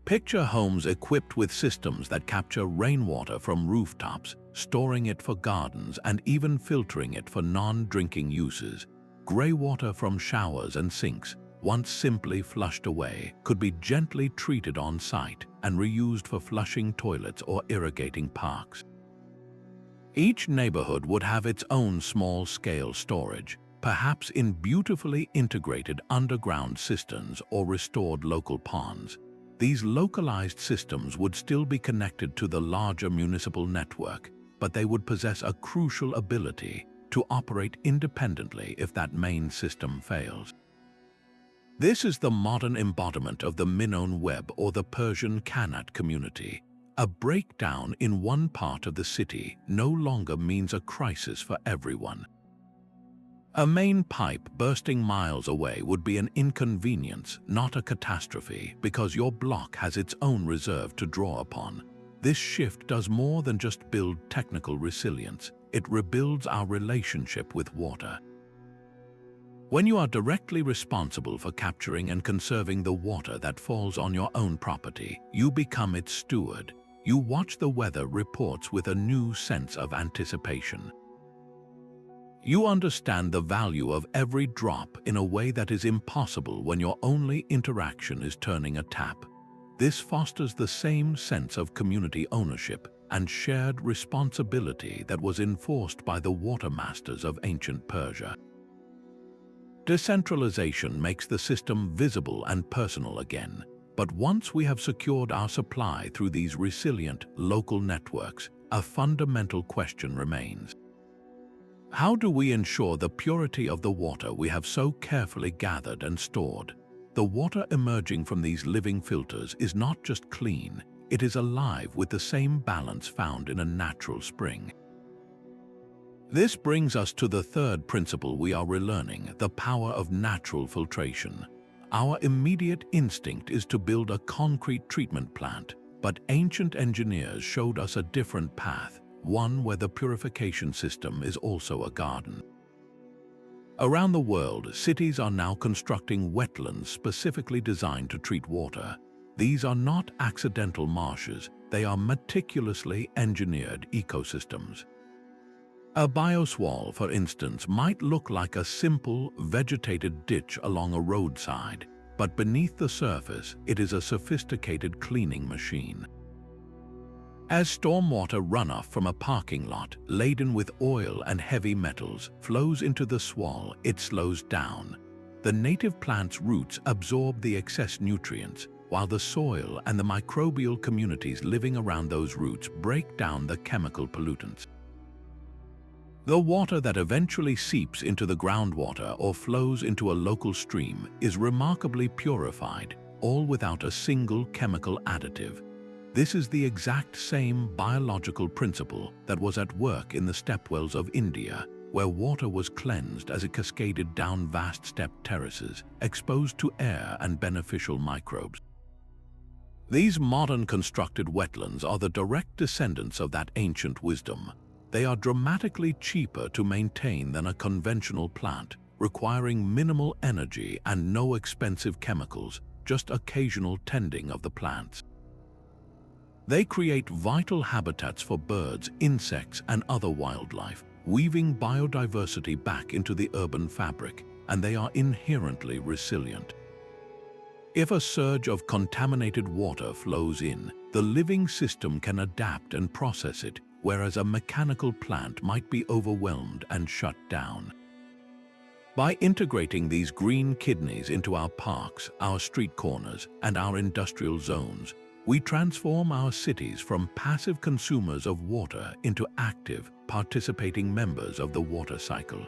Picture homes equipped with systems that capture rainwater from rooftops, storing it for gardens and even filtering it for non-drinking uses. Grey water from showers and sinks, once simply flushed away, could be gently treated on site and reused for flushing toilets or irrigating parks. Each neighborhood would have its own small-scale storage, perhaps in beautifully integrated underground cisterns or restored local ponds. These localized systems would still be connected to the larger municipal network, but they would possess a crucial ability to operate independently if that main system fails. This is the modern embodiment of the Minoan web or the Persian Qanat community. A breakdown in one part of the city no longer means a crisis for everyone. A main pipe bursting miles away would be an inconvenience, not a catastrophe, because your block has its own reserve to draw upon. This shift does more than just build technical resilience, it rebuilds our relationship with water. When you are directly responsible for capturing and conserving the water that falls on your own property, you become its steward. You watch the weather reports with a new sense of anticipation. You understand the value of every drop in a way that is impossible when your only interaction is turning a tap. This fosters the same sense of community ownership and shared responsibility that was enforced by the water masters of ancient Persia. Decentralization makes the system visible and personal again, but once we have secured our supply through these resilient, local networks, a fundamental question remains. How do we ensure the purity of the water we have so carefully gathered and stored? The water emerging from these living filters is not just clean, it is alive with the same balance found in a natural spring. This brings us to the third principle we are relearning, the power of natural filtration. Our immediate instinct is to build a concrete treatment plant, but ancient engineers showed us a different path, one where the purification system is also a garden. Around the world, cities are now constructing wetlands specifically designed to treat water. These are not accidental marshes, they are meticulously engineered ecosystems. A bioswale, for instance, might look like a simple, vegetated ditch along a roadside, but beneath the surface, it is a sophisticated cleaning machine. As stormwater runoff from a parking lot, laden with oil and heavy metals, flows into the swale, it slows down. The native plant's roots absorb the excess nutrients, while the soil and the microbial communities living around those roots break down the chemical pollutants. The water that eventually seeps into the groundwater or flows into a local stream is remarkably purified, all without a single chemical additive. This is the exact same biological principle that was at work in the stepwells of India, where water was cleansed as it cascaded down vast step terraces, exposed to air and beneficial microbes. These modern constructed wetlands are the direct descendants of that ancient wisdom. They are dramatically cheaper to maintain than a conventional plant, requiring minimal energy and no expensive chemicals, just occasional tending of the plants. They create vital habitats for birds, insects, and other wildlife, weaving biodiversity back into the urban fabric, and they are inherently resilient. If a surge of contaminated water flows in, the living system can adapt and process it, whereas a mechanical plant might be overwhelmed and shut down. By integrating these green kidneys into our parks, our street corners, and our industrial zones, we transform our cities from passive consumers of water into active, participating members of the water cycle.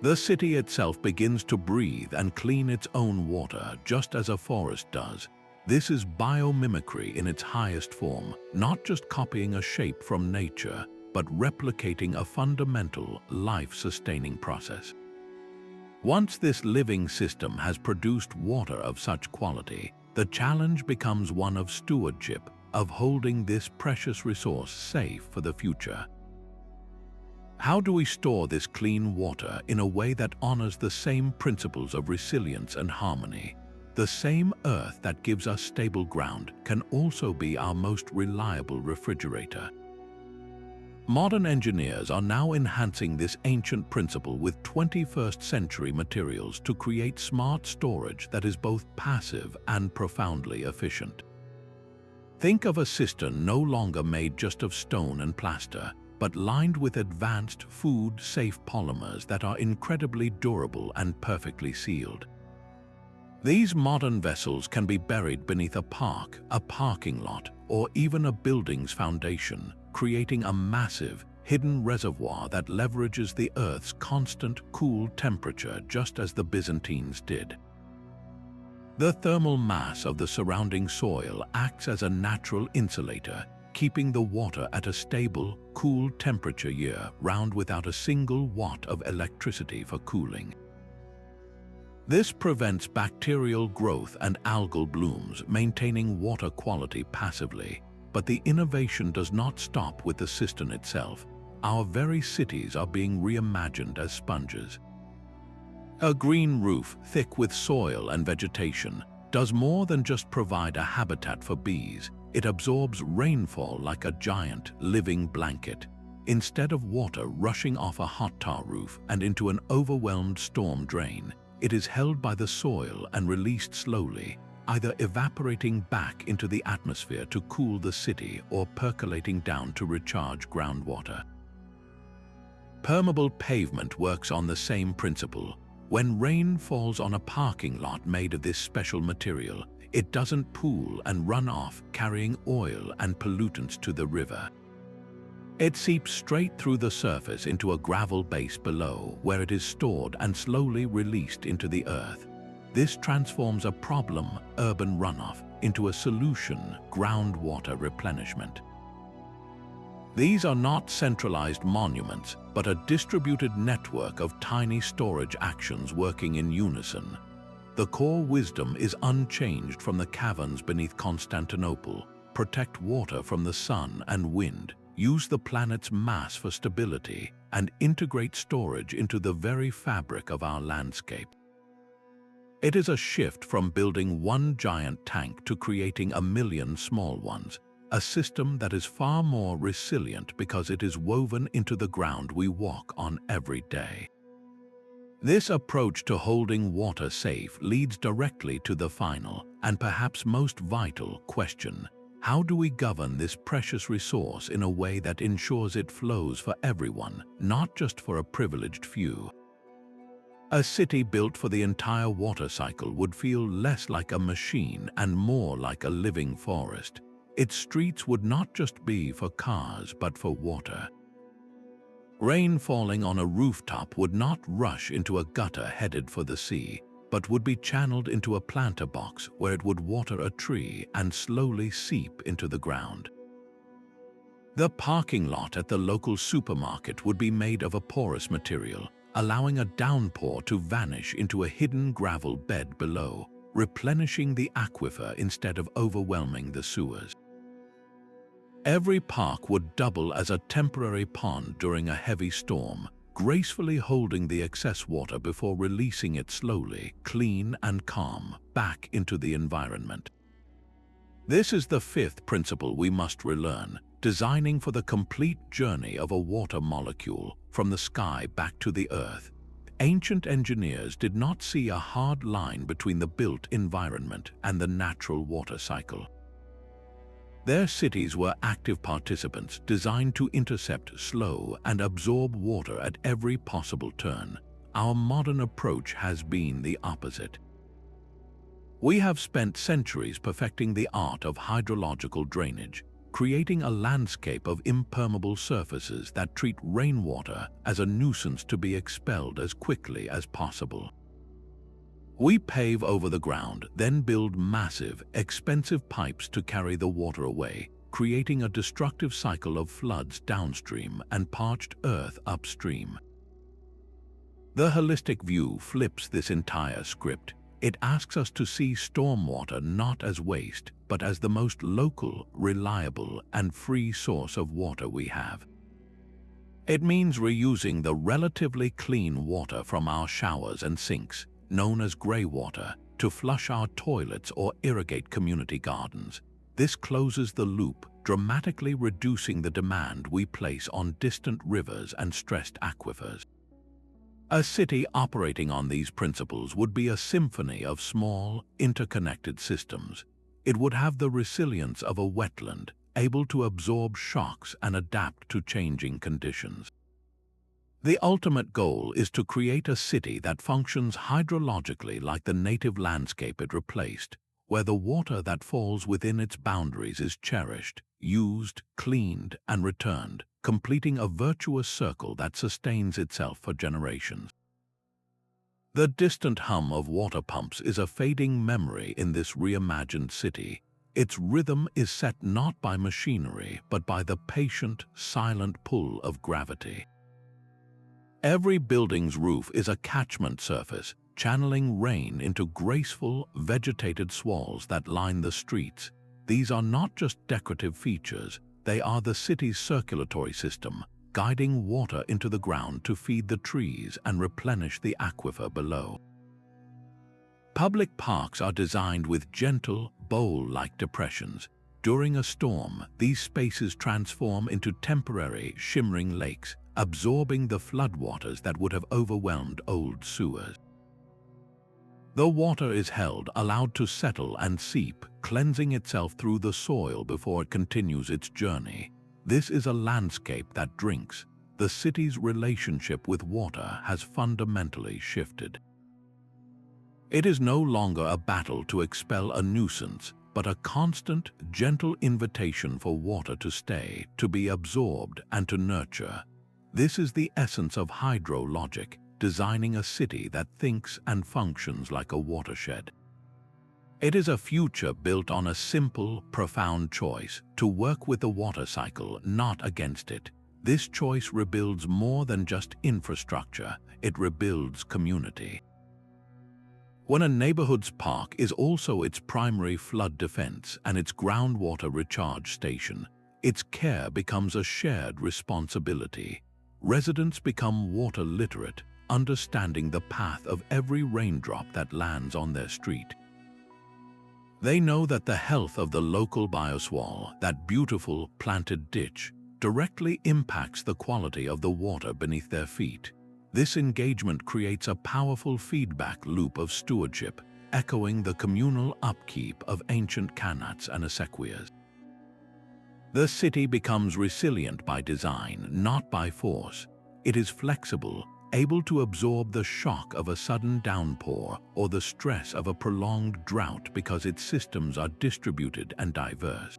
The city itself begins to breathe and clean its own water just as a forest does. This is biomimicry in its highest form, not just copying a shape from nature, but replicating a fundamental, life-sustaining process. Once this living system has produced water of such quality, the challenge becomes one of stewardship, of holding this precious resource safe for the future. How do we store this clean water in a way that honors the same principles of resilience and harmony? The same earth that gives us stable ground can also be our most reliable refrigerator. Modern engineers are now enhancing this ancient principle with 21st century materials to create smart storage that is both passive and profoundly efficient. Think of a cistern no longer made just of stone and plaster, but lined with advanced food-safe polymers that are incredibly durable and perfectly sealed. These modern vessels can be buried beneath a park, a parking lot, or even a building's foundation, creating a massive, hidden reservoir that leverages the Earth's constant, cool temperature just as the Byzantines did. The thermal mass of the surrounding soil acts as a natural insulator, keeping the water at a stable, cool temperature year-round without a single watt of electricity for cooling. This prevents bacterial growth and algal blooms, maintaining water quality passively. But the innovation does not stop with the cistern itself. Our very cities are being reimagined as sponges. A green roof, thick with soil and vegetation, does more than just provide a habitat for bees. It absorbs rainfall like a giant, living blanket. Instead of water rushing off a hot tar roof and into an overwhelmed storm drain, it is held by the soil and released slowly, either evaporating back into the atmosphere to cool the city or percolating down to recharge groundwater. Permeable pavement works on the same principle. When rain falls on a parking lot made of this special material, it doesn't pool and run off, carrying oil and pollutants to the river. It seeps straight through the surface into a gravel base below, where it is stored and slowly released into the earth. This transforms a problem, urban runoff, into a solution, groundwater replenishment. These are not centralized monuments, but a distributed network of tiny storage actions working in unison. The core wisdom is unchanged from the caverns beneath Constantinople. Protect water from the sun and wind, use the planet's mass for stability, and integrate storage into the very fabric of our landscape. It is a shift from building one giant tank to creating a million small ones, a system that is far more resilient because it is woven into the ground we walk on every day. This approach to holding water safe leads directly to the final, and perhaps most vital, question: how do we govern this precious resource in a way that ensures it flows for everyone, not just for a privileged few? A city built for the entire water cycle would feel less like a machine and more like a living forest. Its streets would not just be for cars but for water. Rain falling on a rooftop would not rush into a gutter headed for the sea, but would be channeled into a planter box where it would water a tree and slowly seep into the ground. The parking lot at the local supermarket would be made of a porous material, allowing a downpour to vanish into a hidden gravel bed below, replenishing the aquifer instead of overwhelming the sewers. Every park would double as a temporary pond during a heavy storm, gracefully holding the excess water before releasing it slowly, clean and calm, back into the environment. This is the fifth principle we must relearn: designing for the complete journey of a water molecule, from the sky back to the earth. Ancient engineers did not see a hard line between the built environment and the natural water cycle. Their cities were active participants designed to intercept, slow, and absorb water at every possible turn, our modern approach has been the opposite. We have spent centuries perfecting the art of hydrological drainage, creating a landscape of impermeable surfaces that treat rainwater as a nuisance to be expelled as quickly as possible. We pave over the ground, then build massive, expensive pipes to carry the water away, creating a destructive cycle of floods downstream and parched earth upstream. The holistic view flips this entire script. It asks us to see stormwater not as waste, but as the most local, reliable, and free source of water we have. It means reusing the relatively clean water from our showers and sinks, known as grey water, to flush our toilets or irrigate community gardens. This closes the loop, dramatically reducing the demand we place on distant rivers and stressed aquifers. A city operating on these principles would be a symphony of small, interconnected systems. It would have the resilience of a wetland, able to absorb shocks and adapt to changing conditions. The ultimate goal is to create a city that functions hydrologically like the native landscape it replaced, where the water that falls within its boundaries is cherished, used, cleaned, and returned, completing a virtuous circle that sustains itself for generations. The distant hum of water pumps is a fading memory in this reimagined city. Its rhythm is set not by machinery, but by the patient, silent pull of gravity. Every building's roof is a catchment surface, channeling rain into graceful, vegetated swalls that line the streets. These are not just decorative features, they are the city's circulatory system, guiding water into the ground to feed the trees and replenish the aquifer below. Public parks are designed with gentle, bowl-like depressions. During a storm, these spaces transform into temporary, shimmering lakes, absorbing the floodwaters that would have overwhelmed old sewers. The water is held, allowed to settle and seep, cleansing itself through the soil before it continues its journey. This is a landscape that drinks. The city's relationship with water has fundamentally shifted. It is no longer a battle to expel a nuisance, but a constant, gentle invitation for water to stay, to be absorbed, and to nurture. This is the essence of hydrologic, designing a city that thinks and functions like a watershed. It is a future built on a simple, profound choice: to work with the water cycle, not against it. This choice rebuilds more than just infrastructure, it rebuilds community. When a neighborhood's park is also its primary flood defense and its groundwater recharge station, its care becomes a shared responsibility. Residents become water literate, understanding the path of every raindrop that lands on their street. They know that the health of the local bioswale, that beautiful planted ditch, directly impacts the quality of the water beneath their feet. This engagement creates a powerful feedback loop of stewardship, echoing the communal upkeep of ancient Qanats and Aqueducts. The city becomes resilient by design, not by force. It is flexible, able to absorb the shock of a sudden downpour or the stress of a prolonged drought because its systems are distributed and diverse.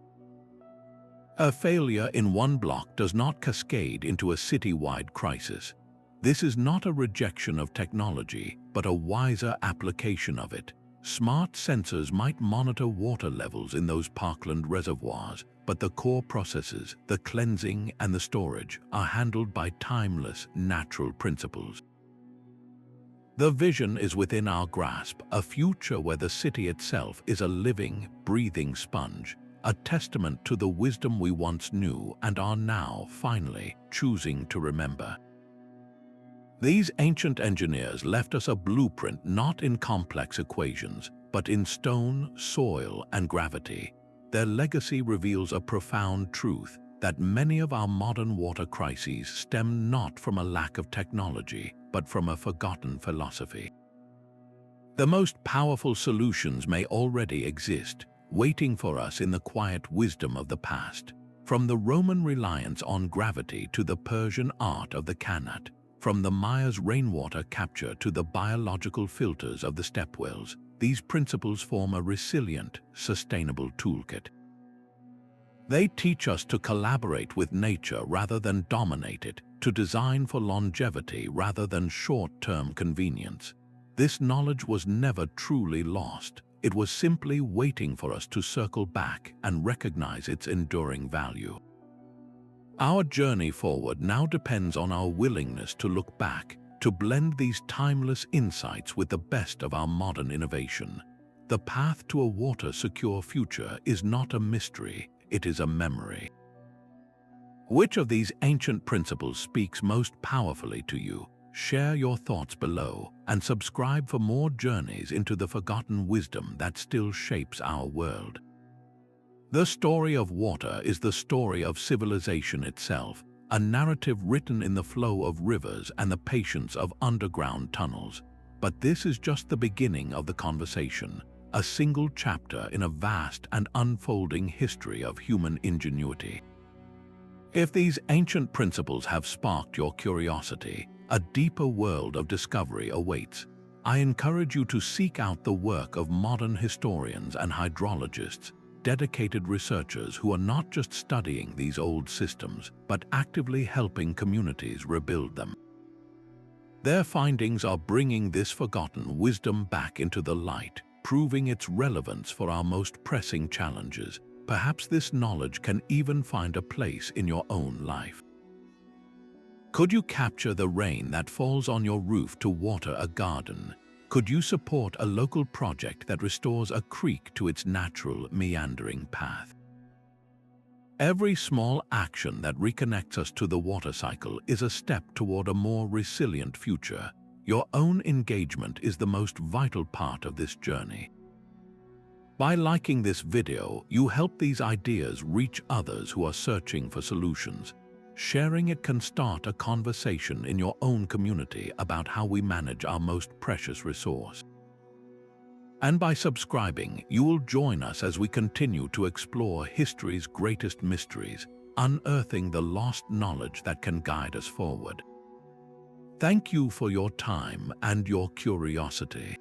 A failure in one block does not cascade into a city-wide crisis. This is not a rejection of technology, but a wiser application of it. Smart sensors might monitor water levels in those parkland reservoirs, but the core processes, the cleansing and the storage, are handled by timeless, natural principles. The vision is within our grasp, a future where the city itself is a living, breathing sponge, a testament to the wisdom we once knew and are now, finally, choosing to remember. These ancient engineers left us a blueprint not in complex equations, but in stone, soil, and gravity. Their legacy reveals a profound truth, that many of our modern water crises stem not from a lack of technology, but from a forgotten philosophy. The most powerful solutions may already exist, waiting for us in the quiet wisdom of the past. From the Roman reliance on gravity to the Persian art of the Qanat, From the Maya's rainwater capture to the biological filters of the stepwells, these principles form a resilient, sustainable toolkit. They teach us to collaborate with nature rather than dominate it, to design for longevity rather than short-term convenience. This knowledge was never truly lost. It was simply waiting for us to circle back and recognize its enduring value. Our journey forward now depends on our willingness to look back, to blend these timeless insights with the best of our modern innovation. The path to a water-secure future is not a mystery, it is a memory. Which of these ancient principles speaks most powerfully to you? Share your thoughts below and subscribe for more journeys into the forgotten wisdom that still shapes our world. The story of water is the story of civilization itself, a narrative written in the flow of rivers and the patience of underground tunnels. But this is just the beginning of the conversation, a single chapter in a vast and unfolding history of human ingenuity. If these ancient principles have sparked your curiosity, a deeper world of discovery awaits. I encourage you to seek out the work of modern historians and hydrologists, dedicated researchers who are not just studying these old systems, but actively helping communities rebuild them. Their findings are bringing this forgotten wisdom back into the light, proving its relevance for our most pressing challenges. Perhaps this knowledge can even find a place in your own life. Could you capture the rain that falls on your roof to water a garden? Could you support a local project that restores a creek to its natural, meandering path? Every small action that reconnects us to the water cycle is a step toward a more resilient future. Your own engagement is the most vital part of this journey. By liking this video, you help these ideas reach others who are searching for solutions. Sharing it can start a conversation in your own community about how we manage our most precious resource. And by subscribing, you will join us as we continue to explore history's greatest mysteries, unearthing the lost knowledge that can guide us forward. Thank you for your time and your curiosity.